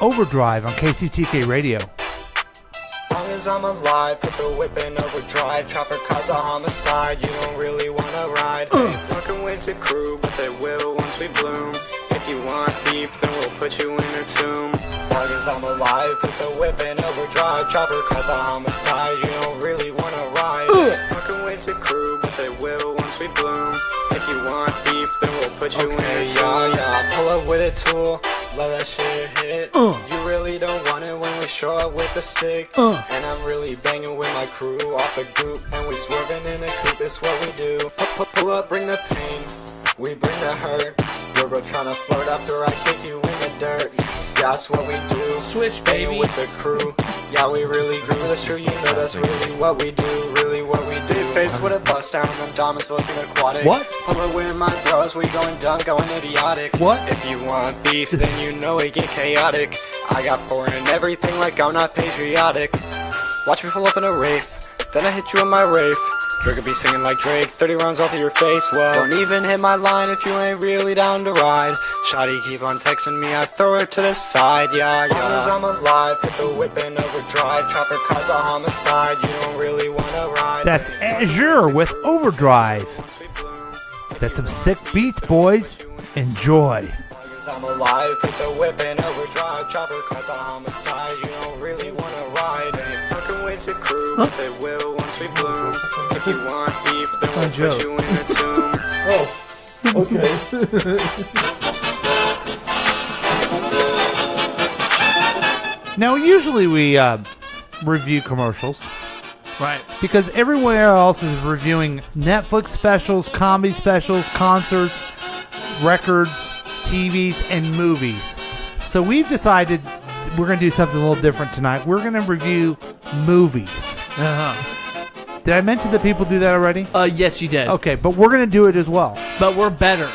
Overdrive on KCTK Radio. As long as I'm alive, put the whip in overdrive. Chopper cause a homicide, you don't really wanna ride. Fucking with the crew, but they will once we bloom. If you want beef, then we'll put you in a tomb. As long as I'm alive, put the whip in overdrive. Chopper cause a homicide, you don't really wanna ride. Fucking with the crew, but they will once we bloom. If you want beef, then we'll put you in a tomb. Yeah, pull up with a tool, let that shit hit. You really don't want it when we show up with a stick. And I'm really banging with my crew off the goop. And we swerving in a coupe, it's what we do. Pull up, bring the pain, we bring the hurt. You're tryna flirt after I kick you in the dirt. Yeah, that's what we do. Switch, banging baby. with the crew. Yeah, we really grew. That's true, you know that's really what we do. Really what we do. Faced with a bust down and them diamonds looking aquatic. What? Pull up with my bros, we going dumb, going idiotic. What? If you want beef, then you know it get chaotic. I got foreign and everything like I'm not patriotic. Watch me pull up in a Wraith, then I hit you in my Wraith. Drake be singing like Drake, 30 rounds all to your face. Well, don't even hit my line if you ain't really down to ride. Shawty keep on texting me, I throw her to the side. Yeah. As long as I'm alive, put the whip in overdrive. Chopper cause a homicide, you don't really wanna ride. That's Azure with Overdrive. That's some sick beats, boys. Enjoy. I'm alive, put the whip in overdrive. Chopper cause a homicide, you don't really wanna ride. Ain't fucking with the crew, but they will once we bloom. If you want beef, then we'll put you in a tomb. Okay. Now, usually we review commercials. Right. Because everywhere else is reviewing Netflix specials, comedy specials, concerts, records, TVs, and movies. So we've decided we're going to do something a little different tonight. We're going to review movies. Uh-huh. Did I mention that people do that already? Yes, you did. Okay, but we're going to do it as well. But we're better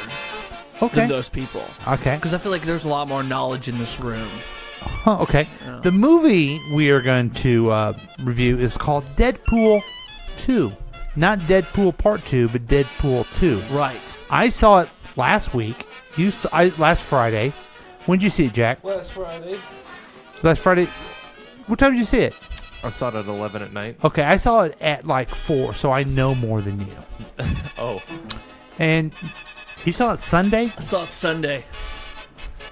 Okay. than those people. Okay. Because I feel like there's a lot more knowledge in this room. Oh, okay. The movie we are going to review is called Deadpool 2. Not Deadpool Part 2, but Deadpool 2. Right. I saw it last week. Last Friday. When did you see it, Jack? Last Friday. Last Friday. What time did you see it? I saw it at 11 at night. Okay, I saw it at like 4, so I know more than you. Oh. And you saw it Sunday? I saw it Sunday.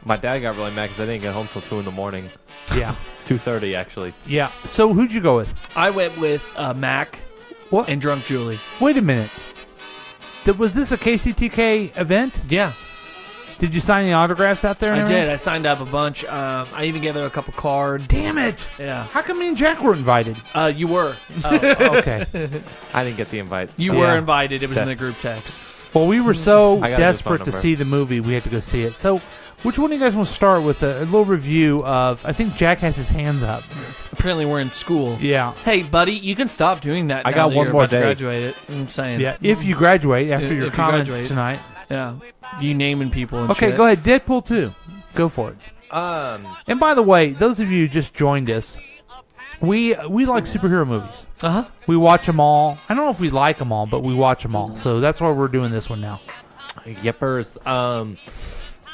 My dad got really mad because I didn't get home till 2 in the morning. Yeah. 2:30 actually. Yeah. So who'd you go with? I went with Mac and Drunk Julie. Wait a minute. Was this a KCTK event? Yeah. Did you sign any autographs out there? I did. I signed up a bunch. I even gave her a couple cards. Damn it! Yeah. How come me and Jack were invited? You were. Oh, okay. I didn't get the invite. You were invited. It was in the group text. Well, we were so I got his phone desperate to number. see the movie, we had to go see it. So, which one of you guys want to start with a little review of? I think Jack has his hands up. Apparently, we're in school. Yeah. Hey, buddy, you can stop doing that. I now got that one you're more about to day. Graduate it. I'm saying. Yeah. If you graduate after If your you comments graduate. tonight. Yeah. You naming people and Okay, shit. go ahead. Deadpool 2. Go for it. And by the way, those of you who just joined us, we like superhero movies. Uh-huh. We watch them all. I don't know if we like them all, but we watch them all. So that's why we're doing this one now. Yippers.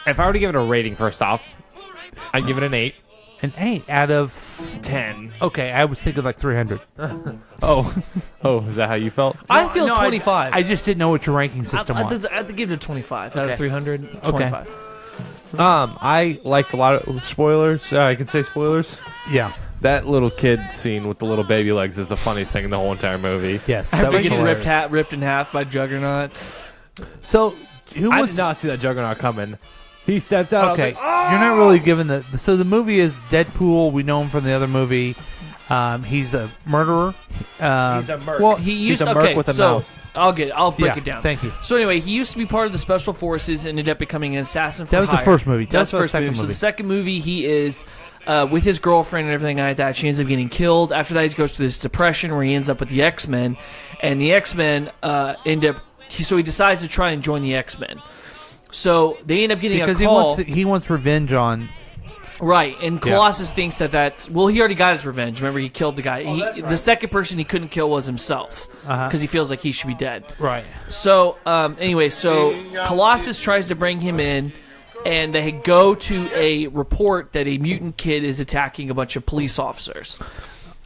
If I were to give it a rating, first off, I'd give it an 8. An 8 out of 10. Okay, I was thinking like 300. Oh, is that how you felt? I feel 25. I just didn't know what your ranking system was. I had to give it a 25 out Okay. of 300. 25. I liked a lot of spoilers. I can say spoilers. Yeah. That little kid scene with the little baby legs is the funniest thing in the whole entire movie. Yes. After he gets ripped in half by Juggernaut. So, I did not see that Juggernaut coming. He stepped out. Okay, I was like, "Oh!" you're not really given so the movie is Deadpool. We know him from the other movie. He's a murderer. He's a merc. Well, he used He's a merc with a mouth. I'll break Yeah, it down. thank you. So anyway, he used to be part of the special forces, ended up becoming an assassin for That was the hire. first movie. That's the Tell us first about the movie. second So movie. the second movie, he is with his girlfriend and everything like that. She ends up getting killed. After that, he goes through this depression where he ends up with the X-Men, and the X-Men end up. So he decides to try and join the X-Men. So they end up getting because a call. he wants revenge on. Right, and Colossus thinks that's... Well, he already got his revenge. Remember, he killed the guy. The second person he couldn't kill was himself, because he feels like he should be dead. Right. So, anyway, Colossus tries to bring him in, and they go to a report that a mutant kid is attacking a bunch of police officers.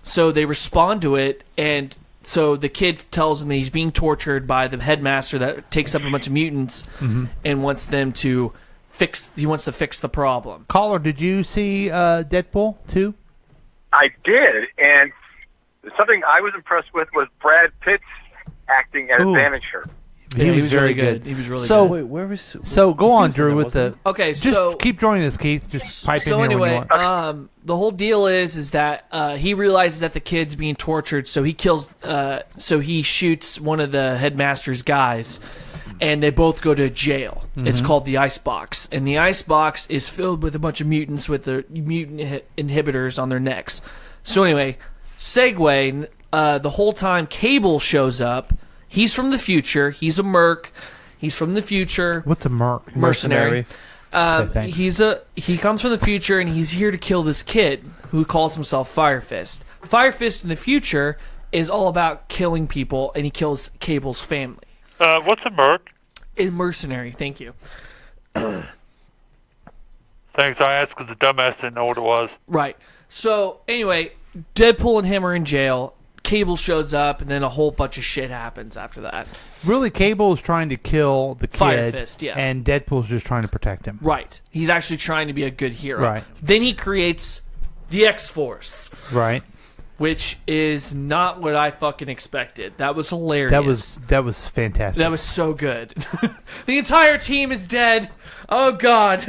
So they respond to it, and so the kid tells him that he's being tortured by the headmaster that takes up a bunch of mutants and wants them to... He wants to fix the problem. Caller, did you see Deadpool 2? I did, and something I was impressed with was Brad Pitt's acting as Vanisher. Yeah, he was very good. He was really so, good. Wait, so go on, Drew, with the... Okay, just so... keep joining us, Keith. Just pipe in So here when you anyway, want. the whole deal is that he realizes that the kid's being tortured, so he kills... so he shoots one of the headmaster's guys, and they both go to jail. It's called the Icebox. And the Icebox is filled with a bunch of mutants with the mutant inhibitors on their necks. So anyway, segue, the whole time Cable shows up. He's from the future. He's a merc. He's from the future. What's a merc? Mercenary. Okay, thanks. He comes from the future, and he's here to kill this kid who calls himself Fire Fist. Fire Fist in the future is all about killing people, and he kills Cable's family. What's a merc? A mercenary, thank you. Thanks, I asked because the dumbass didn't know what it was. Right. So, anyway, Deadpool and him are in jail. Cable shows up, and then a whole bunch of shit happens after that. Really, Cable is trying to kill the kid, Fire Fist, yeah. and Deadpool's just trying to protect him. Right. He's actually trying to be a good hero. Right. Then he creates the X-Force. Right. Which is not what I fucking expected. That was hilarious. That was fantastic. That was so good. The entire team is dead. Oh, God.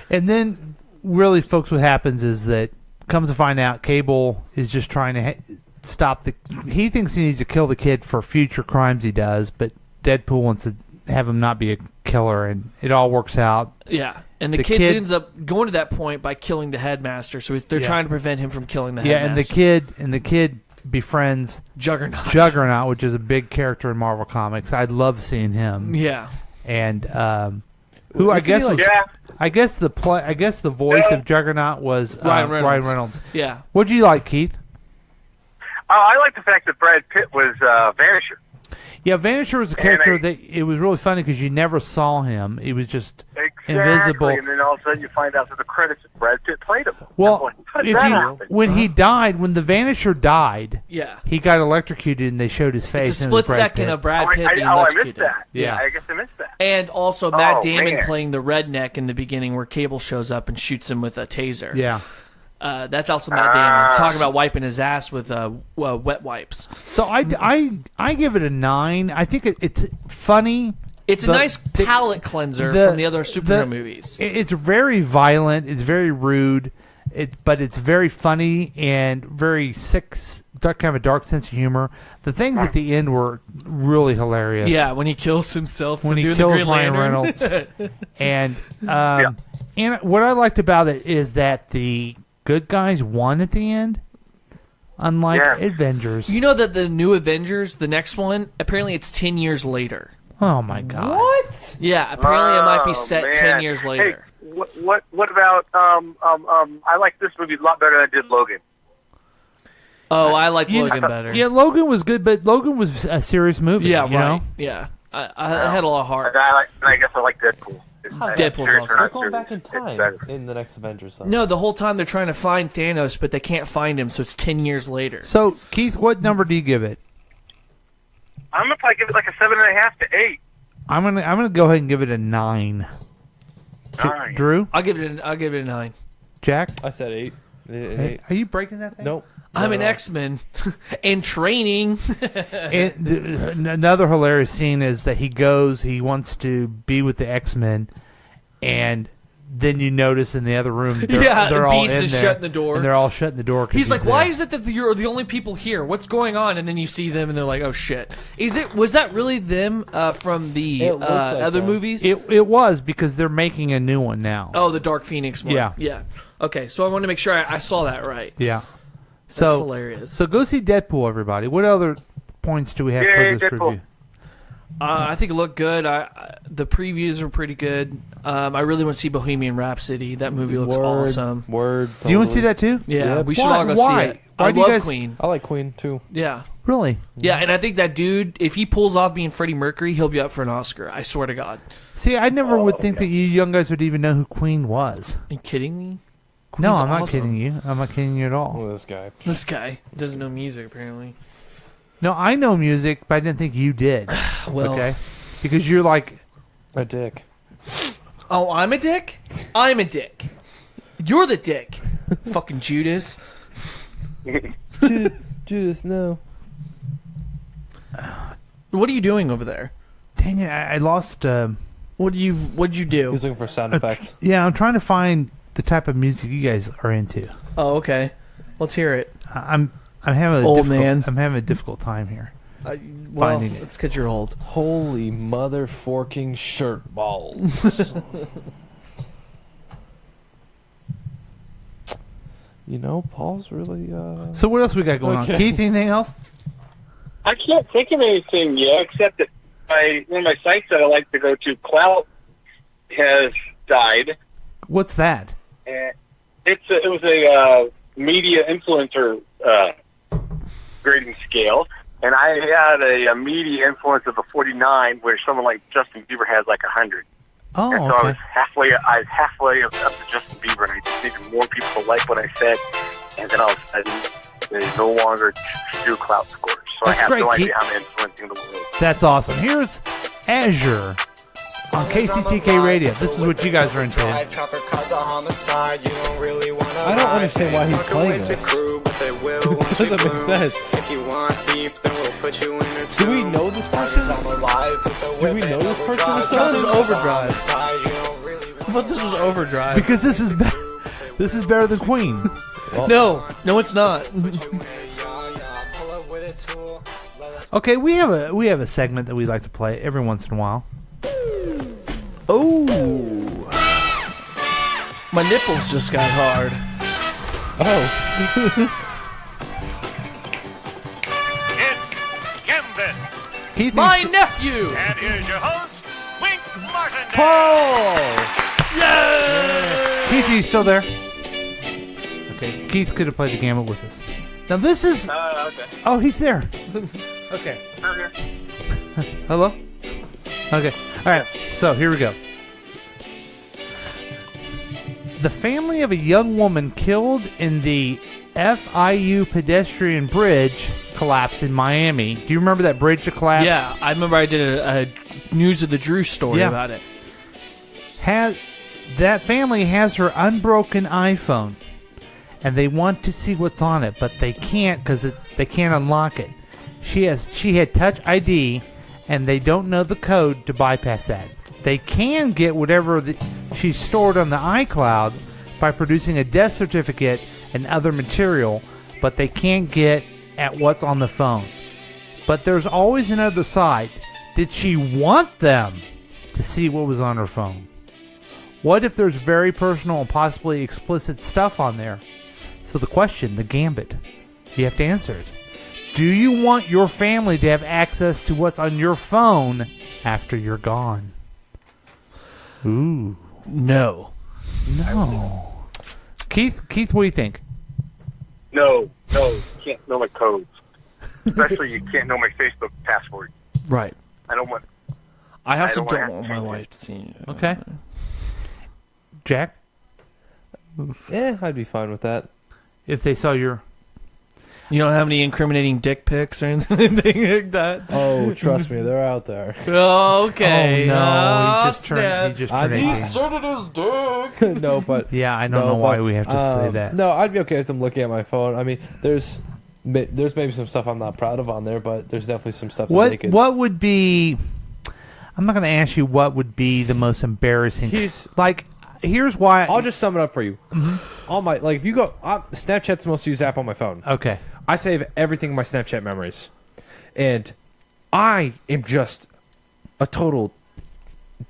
And then, really, folks, what happens is that, comes to find out, Cable is just trying to stop the... He thinks he needs to kill the kid for future crimes he does, but Deadpool wants to have him not be a killer, and it all works out. Yeah, and the kid ends up going to that point by killing the headmaster. So they're trying to prevent him from killing the headmaster. Yeah, and the kid befriends Juggernaut, which is a big character in Marvel Comics. I love seeing him. Yeah, and who I guess was, I guess the voice of Juggernaut was Ryan Reynolds. Yeah. What do you like, Keith? I like the fact that Brad Pitt was Vanisher. Yeah, Vanisher was a character that it was really funny because you never saw him. He was just invisible. And then all of a sudden you find out through the credits that Brad Pitt played him. Well, how did that happen? when he died, when the Vanisher died, Yeah. he got electrocuted and they showed his face. It's a and it was split Brad second Pitt. of Brad Pitt being I electrocuted. missed that. Yeah. I guess I missed that. And also Matt Damon man. playing the redneck in the beginning where Cable shows up and shoots him with a taser. Yeah. That's also Matt Damon talking about wiping his ass with wet wipes. So I give it a 9. I think it's funny. It's a nice palate cleanser from the other superhero movies. It's very violent. It's very rude. But it's very funny and very kind of a dark sense of humor. The things at the end were really hilarious. Yeah, when he kills himself. When he doing kills the Green Ryan Lantern. Reynolds. And what I liked about it is that the good guys won at the end, unlike Avengers. You know that the new Avengers, the next one, apparently it's 10 years later. Oh my God! What? Yeah, apparently it might be set man. 10 years later. Hey, what about I like this movie a lot better than I did Logan. Oh, I like Logan better. Yeah, Logan was good, but Logan was a serious movie. Yeah, you know? Yeah, I had a lot of heart. I guess I like Deadpool. Deadpool's awesome. They're going back in time in the next Avengers. Though. No, the whole time they're trying to find Thanos, but they can't find him, so it's 10 years later. So, Keith, what number do you give it? I'm gonna probably give it like a 7.5 to 8. I'm gonna go ahead and give it a 9. 9. Drew, I'll give it a 9. Jack, I said 8. Hey, are you breaking that thing? Nope. I'm an X-Men in training. And another hilarious scene is that he wants to be with the X-Men, and then you notice in the other room, they're all Beast in is there, shutting the door. and they're all shutting the door. He's like, "Why is it that you're the only people here? What's going on?" And then you see them, and they're like, "Oh shit! Was that really them from the other movies?" It was, because they're making a new one now. Oh, the Dark Phoenix one. Yeah. Okay, so I want to make sure I saw that right. Yeah. That's hilarious. So go see Deadpool, everybody. What other points do we have for this review? I think it looked good. The previews were pretty good. I really want to see Bohemian Rhapsody. That movie looks awesome. Totally. Do you want to see that too? Yeah, we should all go see it. I love Queen. I like Queen too. Yeah. Really? Yeah, and I think that dude, if he pulls off being Freddie Mercury, he'll be up for an Oscar. I swear to God. See, I never would think that you young guys would even know who Queen was. Are you kidding me? No, Queen's I'm not awesome. kidding you. I'm not kidding you at all. Oh, This guy doesn't know music, apparently. No, I know music, but I didn't think you did. Well, okay, because you're like a dick. Oh, I'm a dick? I'm a dick. You're the dick. Fucking Judas. Judas, no. What are you doing over there? Dang it, I lost. What'd you do? He's looking for sound effects. Yeah, I'm trying to find the type of music you guys are into. Oh, okay. Let's hear it. I'm having I'm having a difficult time here. Finding it. It's because you're old. Holy mother forking shirt balls. You know, Paul's really. So what else we got going on? Keith, anything else? I can't think of anything yet, except that one of my sites that I like to go to, Clout, has died. What's that? And it was a media influencer grading scale, and I had a media influence of a 49, where someone like Justin Bieber has like 100. Oh, and so okay. I was halfway up to Justin Bieber, and I just needed more people to like what I said, and then all of a sudden they no longer do Clout scores. So That's I have great, no idea Keith. how I'm influencing the world. That's awesome. Here's Azure on KCTK Radio. This is what you guys are into. I don't understand why he's playing this. It doesn't make sense. Do we know this person? Do we know this person? I thought this was Overdrive. I thought this was Overdrive. Because this is better than Queen. No, it's not. Okay, we have a segment that we like to play every once in a while. Oh. My nipples just got hard. Oh. It's Gambits. Keith, my nephew. And here's your host, Wink Martindale. Oh! Yeah! Keith, are you still there? Okay, Keith could have played the gambit with us. Now this is... Okay. Oh, he's there. Okay. I'm here. Hello? Okay. Alright, so here we go. The family of a young woman killed in the FIU pedestrian bridge collapse in Miami. Do you remember that bridge collapse? Yeah, I remember I did a News of the Drew story about it. That family has her unbroken iPhone, and they want to see what's on it, but they can't because they can't unlock it. She had Touch ID, and they don't know the code to bypass that. They can get whatever she's stored on the iCloud by producing a death certificate and other material, but they can't get at what's on the phone. But there's always another side. Did she want them to see what was on her phone? What if there's very personal and possibly explicit stuff on there? So the question, the gambit, you have to answer it. Do you want your family to have access to what's on your phone after you're gone? Ooh. No. Keith, what do you think? No, you can't know my codes. Especially you can't know my Facebook password. Right. I don't want... I also don't don't want want my wife to see. Okay. Jack? I'd be fine with that. If they saw your... You don't have any incriminating dick pics or anything like that? Oh, trust me, they're out there. Okay. Oh, no. He just snap. turned He 18. inserted his dick. No, but... Yeah, I don't know why we have to say that. No, I'd be okay with them looking at my phone. I mean, there's maybe some stuff I'm not proud of on there, but there's definitely some stuff that they could... What would be... I'm not going to ask you what would be the most embarrassing... Here's why... I'll just sum it up for you. All my... Like, if you go... Snapchat's the most used app on my phone. Okay. I save everything in my Snapchat memories. And I am just a total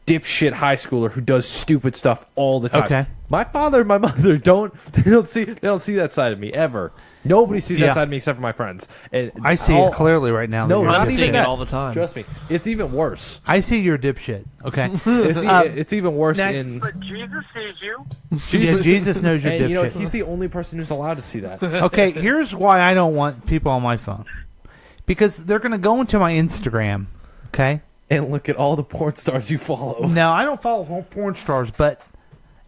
dipshit high schooler who does stupid stuff all the time. Okay. My father and my mother don't see that side of me ever. Nobody sees that side of me except for my friends. And I see it clearly right now. No, I'm not seeing even it that. all the time. Trust me, it's even worse. I see you're a dipshit. Okay. It's even worse in... But Jesus sees you. Jesus knows you're and, dipshit. you know, he's the only person who's allowed to see that. Okay, here's why I don't want people on my phone. Because they're going to go into my Instagram, okay? And look at all the porn stars you follow. No, I don't follow porn stars, but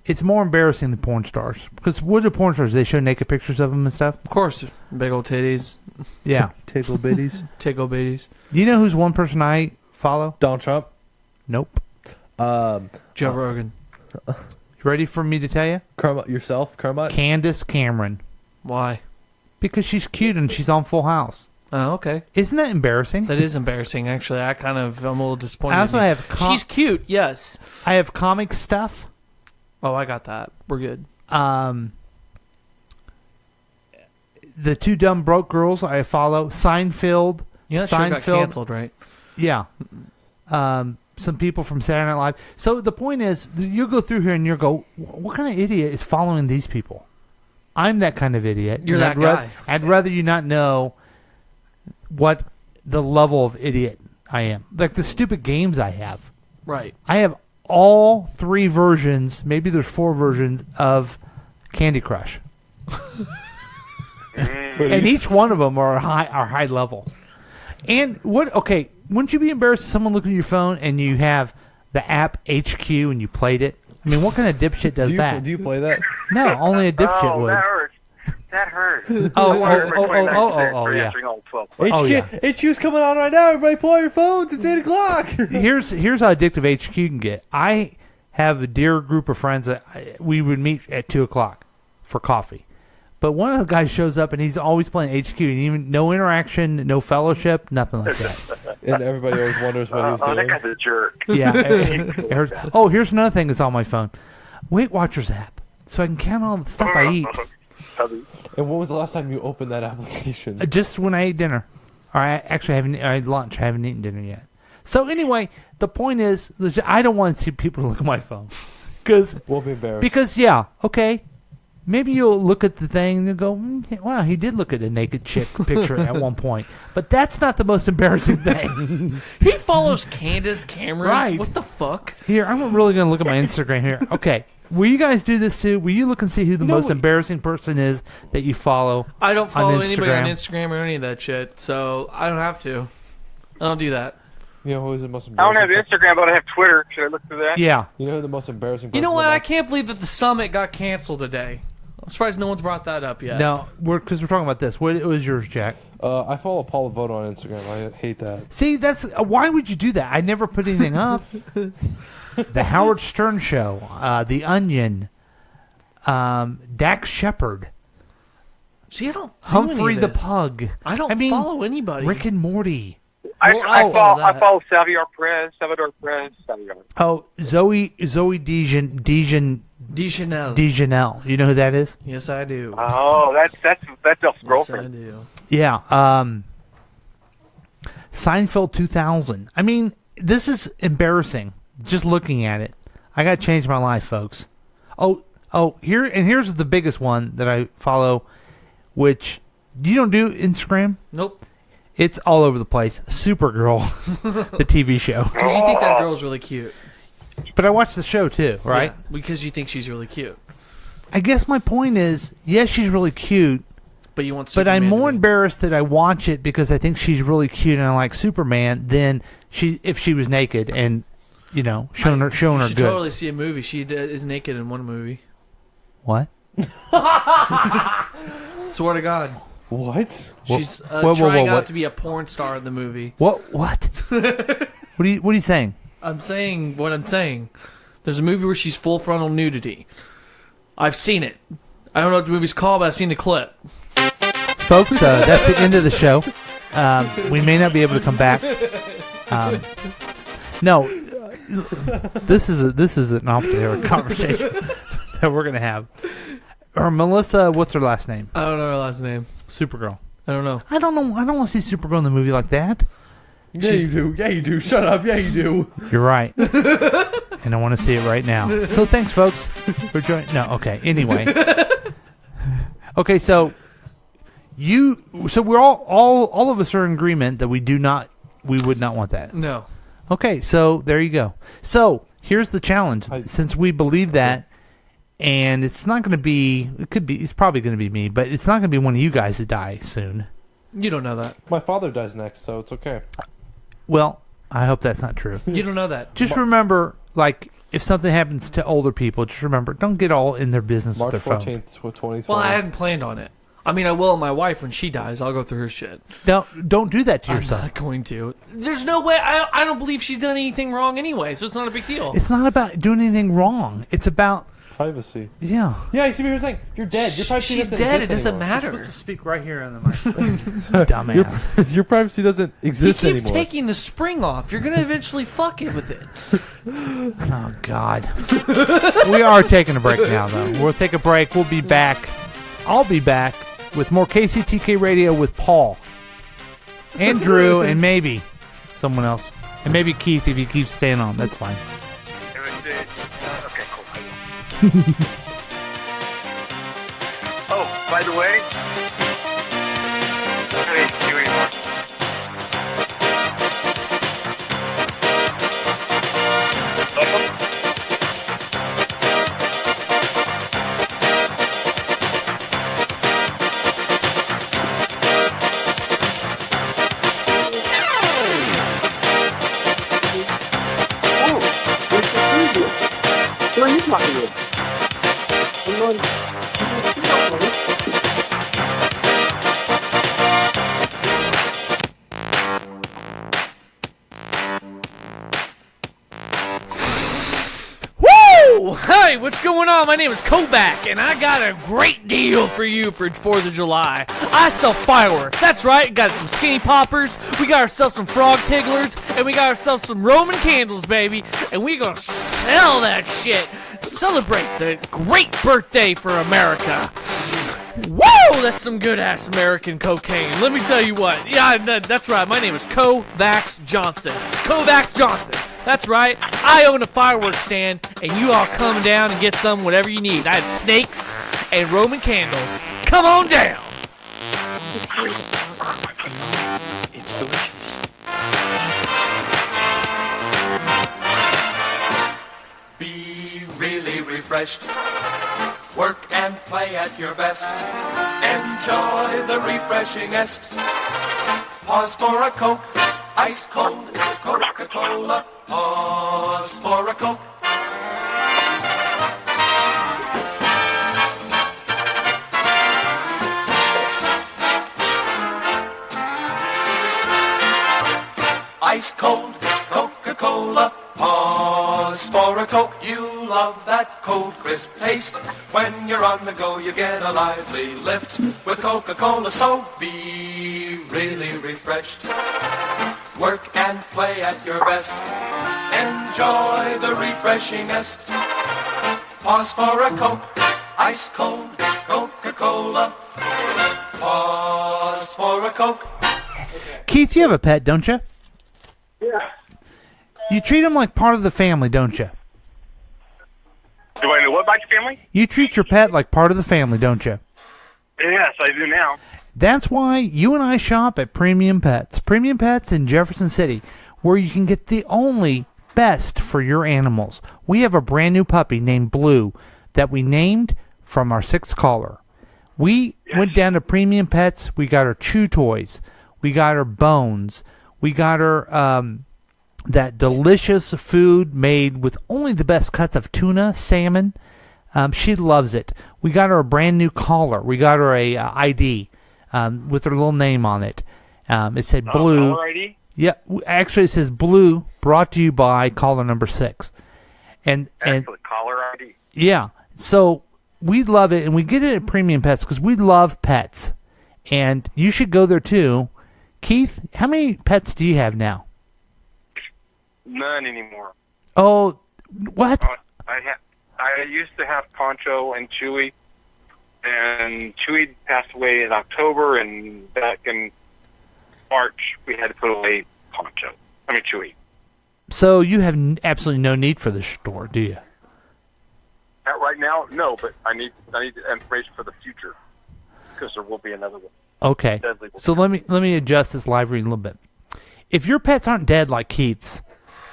it's more embarrassing than porn stars. Because what are porn stars? They show naked pictures of them and stuff? Of course. Big old titties. Yeah. Tickle bitties. Tickle bitties. You know who's one person I follow? Donald Trump. Nope. Joe Rogan. You ready for me to tell you? Kermit? Candace Cameron. Why? Because she's cute and she's on Full House. Oh, okay. Isn't that embarrassing? That is embarrassing, actually. I'm a little disappointed. I also in you. have... She's cute, yes. I have comic stuff. Oh, I got that. We're good. The Two Dumb Broke Girls I follow. Seinfeld. Yeah, that show got canceled, right? Yeah. Some people from Saturday Night Live. So the point is, you go through here and you go, what kind of idiot is following these people? I'm that kind of idiot. You're that guy. I'd rather you not know what the level of idiot I am. Like the stupid games I have. Right. I have all 3 versions, maybe there's 4 versions of Candy Crush. And each one of them are high level. And wouldn't you be embarrassed if someone looked at your phone and you have the app HQ and you played it? I mean, what kind of dipshit does that? Do you play that? No, only a dipshit would. That hurts. That hurts. Yeah. HQ's coming on right now. Everybody pull out your phones. It's 8 o'clock. Here's how addictive HQ can get. I have a dear group of friends that we would meet at 2 o'clock for coffee. But one of the guys shows up and he's always playing HQ, and even no interaction, no fellowship, nothing like that. And everybody always wonders what he was doing. That guy's a jerk. Yeah. Here's another thing that's on my phone. Weight Watchers app, so I can count all the stuff I eat. And when was the last time you opened that application? Just when I ate dinner. Or I actually haven't. I had lunch. I haven't eaten dinner yet. So anyway, the point is, I don't want to see people look at my phone. We'll be embarrassed. Because, yeah, okay, maybe you'll look at the thing and go, wow, he did look at a naked chick picture at one point. But that's not the most embarrassing thing. He follows Candace Cameron. Right. What the fuck? Here, I'm really going to look at my Instagram here. Okay. Will you guys do this too? Will you look and see who the most embarrassing person is that you follow? I don't follow on anybody on Instagram or any of that shit, so I don't have to. I don't do that. You know who is the most I embarrassing? don't have Instagram, but I have Twitter. Should I look through that? Yeah. You know who the most embarrassing person You know what? is? I can't believe that the summit got canceled today. I'm surprised no one's brought that up yet. No, because we're talking about this. What was yours, Jack? I follow Paul Voto on Instagram. I hate that. See, that's why would you do that? I never put anything up. The Howard Stern Show, The Onion, Dax Shepard. See, I don't do Humphrey any the of this. Pug. I don't follow anybody. Rick and Morty. I follow Salvador Perez. Oh, Zoe Deschanel. Deschanel. You know who that is? Yes, I do. Oh, that's Elf's girlfriend. Yes, I do. Yeah. Seinfeld 2000. I mean, this is embarrassing. Just looking at it, I got to change my life, folks. Here's the biggest one that I follow, which you don't do Instagram. Nope. It's all over the place. Supergirl, the TV show. Because you think that girl's really cute. But I watch the show too, right? Yeah, because you think she's really cute. I guess my point is, yes, she's really cute. But you want But I'm Superman more to be- embarrassed that I watch it because I think she's really cute and I like Superman than if she was naked and showing her You good. should totally see a movie. She is naked in one movie. What? Swear to God. What? She's trying out to be a porn star in the movie. What? What are you saying? I'm saying what I'm saying. There's a movie where she's full frontal nudity. I've seen it. I don't know what the movie's called, but I've seen the clip. Folks, that's the end of the show. We may not be able to come back. No, this is an off-the-air conversation that we're gonna have. Or Melissa, what's her last name? I don't know her last name. Supergirl. I don't know. I don't know. I don't want to see Supergirl in the movie like that. Yeah, you do. Yeah, you do. Shut up. Yeah, you do. You're right. And I want to see it right now. So thanks, folks, for joining. No, okay. Anyway. Okay, so we're all of us are in agreement that we would not want that. No. Okay, so there you go. So here's the challenge. Since we believe that, and it's not going to be, it's probably going to be me, but it's not going to be one of you guys that die soon. You don't know that. My father dies next, so it's okay. Well, I hope that's not true. You don't know that. Just remember, like, if something happens to older people, just remember, don't get all in their business March with their 14th, phone. 2020. Well, I hadn't planned on it. I mean, I will my wife when she dies. I'll go through her shit. Don't do that to yourself. I'm not going to. There's no way. I don't believe she's done anything wrong anay, so it's not a big deal. It's not about doing anything wrong. It's about privacy. Yeah. Yeah, you see what you're saying? You're dead. Your privacy She's doesn't dead. exist It doesn't anymore. matter. You're supposed to speak right here on the microphone. Dumbass. Your privacy doesn't exist He keeps anymore. taking the spring off. You're going to eventually fuck it with it. Oh, God. We are taking a break now, though. We'll take a break. We'll be back. I'll be back with more KCTK Radio with Paul and Drew and maybe someone else. And maybe Keith if he keeps staying on. That's fine. Okay, cool. Oh, by the way, I didn't do anymore. Who are you talking with? Woo! Hey, what's going on? My name is Kovac, and I got a great deal for you for 4th of July. I sell fireworks. That's right. Got some skinny poppers. We got ourselves some frog tigglers, and we got ourselves some Roman candles, baby. And we gonna sell that shit. Celebrate the great birthday for America. Whoa, that's some good-ass American cocaine. Let me tell you what. Yeah, that's right. My name is Kovacs Johnson. Kovacs Johnson. That's right. I own a fireworks stand, and you all come down and get some whatever you need. I have snakes and Roman candles. Come on down. It's delicious. Be really refreshed. Work and play at your best. Enjoy the refreshingest. Pause for a Coke. Ice cold Coca-Cola. Pause for a Coke. Ice cold Coca-Cola. Pause for a Coke. You love that cold, crisp taste. When you're on the go, you get a lively lift with Coca-Cola. So be really refreshed. Work and play at your best. Enjoy the refreshingest. Pause for a Coke. Ice cold Coca-Cola. Pause for a Coke. Keith, you have a pet, don't you? Yeah. You treat him like part of the family, don't you? Do I know what about your family? You treat your pet like part of the family, don't you? Yes, I do now. That's why you and I shop at Premium Pets. Premium Pets in Jefferson City, where you can get the only best for your animals. We have a brand new puppy named Blue that we named from our 6th caller. We went down to Premium Pets. We got her chew toys. We got her bones. We got her that delicious food made with only the best cuts of tuna, salmon. She loves it. We got her a brand new collar. We got her a ID with her little name on it. It said Blue. Caller ID? Yeah, actually it says Blue, brought to you by caller number 6. And Excellent caller ID. yeah, so we love it, and we get it at Premium Pets because we love pets. And you should go there too. Keith, how many pets do you have now? None anymore. Oh, what? I used to have Poncho and Chewy, and Chewy passed away in October, and back in March we had to put away Chewy. So you have absolutely no need for this store, do you? Right now, no, but I need information for the future because there will be another one. Okay. So let me adjust this live reading a little bit. If your pets aren't dead like Keith's,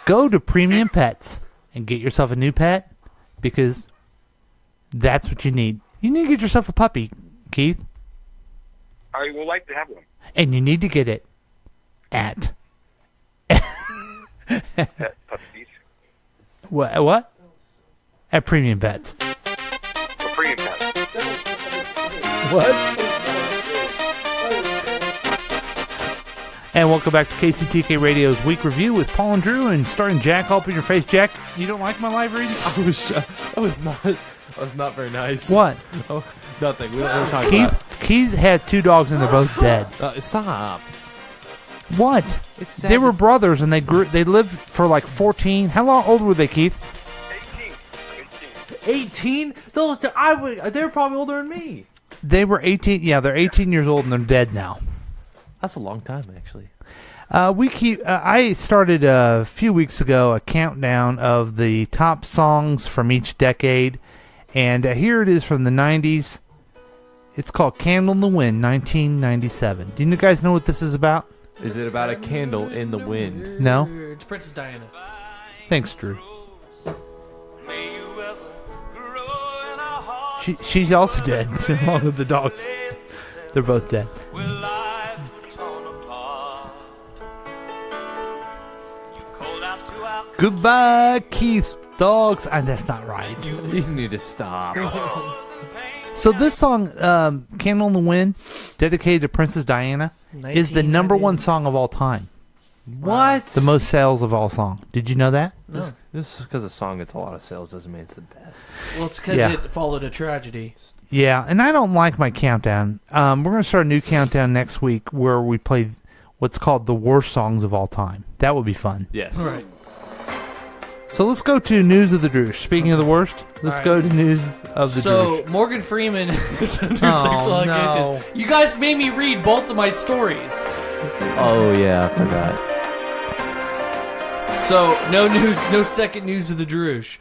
go to Premium Pets and get yourself a new pet because that's what you need. You need to get yourself a puppy, Keith. I would like to have one. And you need to get it at Puppies. What? At Premium Pets. For Premium Pets. What? And welcome back to KCTK Radio's Week Review with Paul and Drew, and starting Jack all up in your face. Jack, you don't like my live reading? I was not very nice. What? Oh, nothing. We don't talk about Keith had 2 dogs and they're both dead. Stop. What? It's sad. They were brothers and they lived for like 14. How long old were they, Keith? 18? They're probably older than me. They were 18. Yeah, they're 18 years old and they're dead now. That's a long time, actually. I started a few weeks ago a countdown of the top songs from each decade, and here it is from the 90s. It's called Candle in the Wind, 1997. Do you guys know what this is about? Is it about a candle in the wind? No. It's Princess Diana. Thanks, Drew. She's also dead, along with the dogs. They're both dead. Goodbye, Keith's dogs. That's not right. You need to stop. So this song, Candle in the Wind, dedicated to Princess Diana, is the number 1 song of all time. What? The most sales of all song. Did you know that? No. Just because a song gets a lot of sales doesn't mean it's the best. Well, it's because it followed a tragedy. Yeah, and I don't like my countdown. We're going to start a new countdown next week where we play what's called the worst songs of all time. That would be fun. Yes. All right. So let's go to news of the Droosh. Speaking of the worst, let's go to news of the Droosh. So Morgan Freeman is under sexual allegation. You guys made me read both of my stories. Oh yeah, I forgot. So no news, no second news of the Droosh.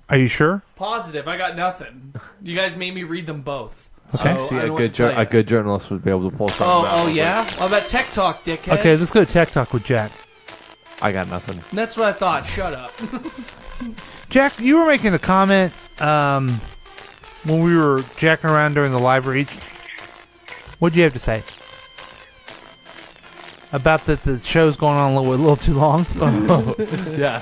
Are you sure? Positive. I got nothing. You guys made me read them both. Okay. So See, I a don't know what to tell you. good journalist would be able to pull something out. Oh yeah. All that tech talk, dickhead. Okay, let's go to Tech Talk with Jack. I got nothing. That's what I thought. Shut up. Jack, you were making a comment when we were jacking around during the live reads. What'd you have to say? About that the show's going on a little too long? Yeah,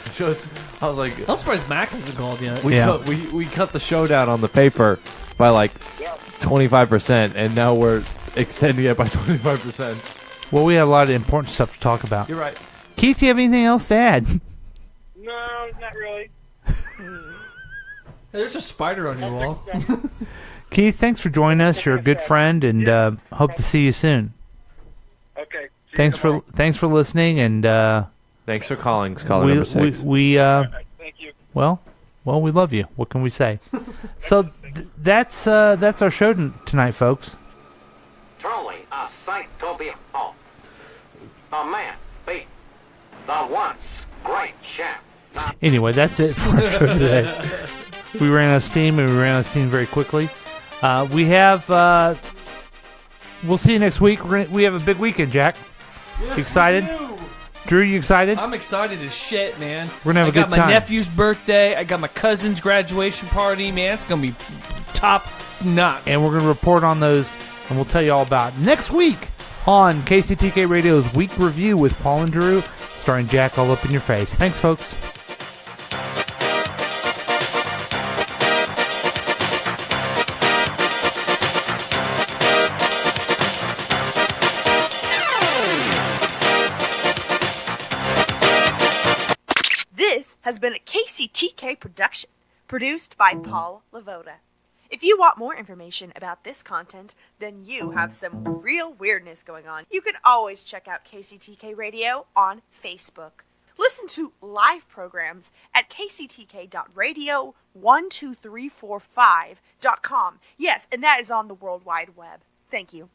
I was like... I'm surprised Mac hasn't called yet. We cut the show down on the paper by like 25%, and now we're extending it by 25%. Well, we had a lot of important stuff to talk about. You're right. Keith, do you have anything else to add? No, not really. There's a spider on your wall. Keith, thanks for joining us. You're a good friend, and hope to see you soon. Okay. Thanks for listening, and thanks for calling. Caller number 6. Thank you. Well, we love you. What can we say? So that's our show tonight, folks. Truly a sight to behold. The man beat the once great champ. Anyway, that's it for our show today. We ran out of steam, and we ran out of steam very quickly. We have. We'll see you next week. We have a big weekend, Jack. Yes, you excited? Drew, you excited? I'm excited as shit, man. We're gonna have a good time. I got my nephew's birthday. I got my cousin's graduation party. Man, it's gonna be top notch. And we're gonna report on those, and we'll tell you all about it next week on KCTK Radio's Week Review with Paul and Drew, starring Jack all up in your face. Thanks, folks. This has been a KCTK production, produced by Paul Lavoda. If you want more information about this content, then you have some real weirdness going on. You can always check out KCTK Radio on Facebook. Listen to live programs at kctk.radio12345.com. Yes, and that is on the World Wide Web. Thank you.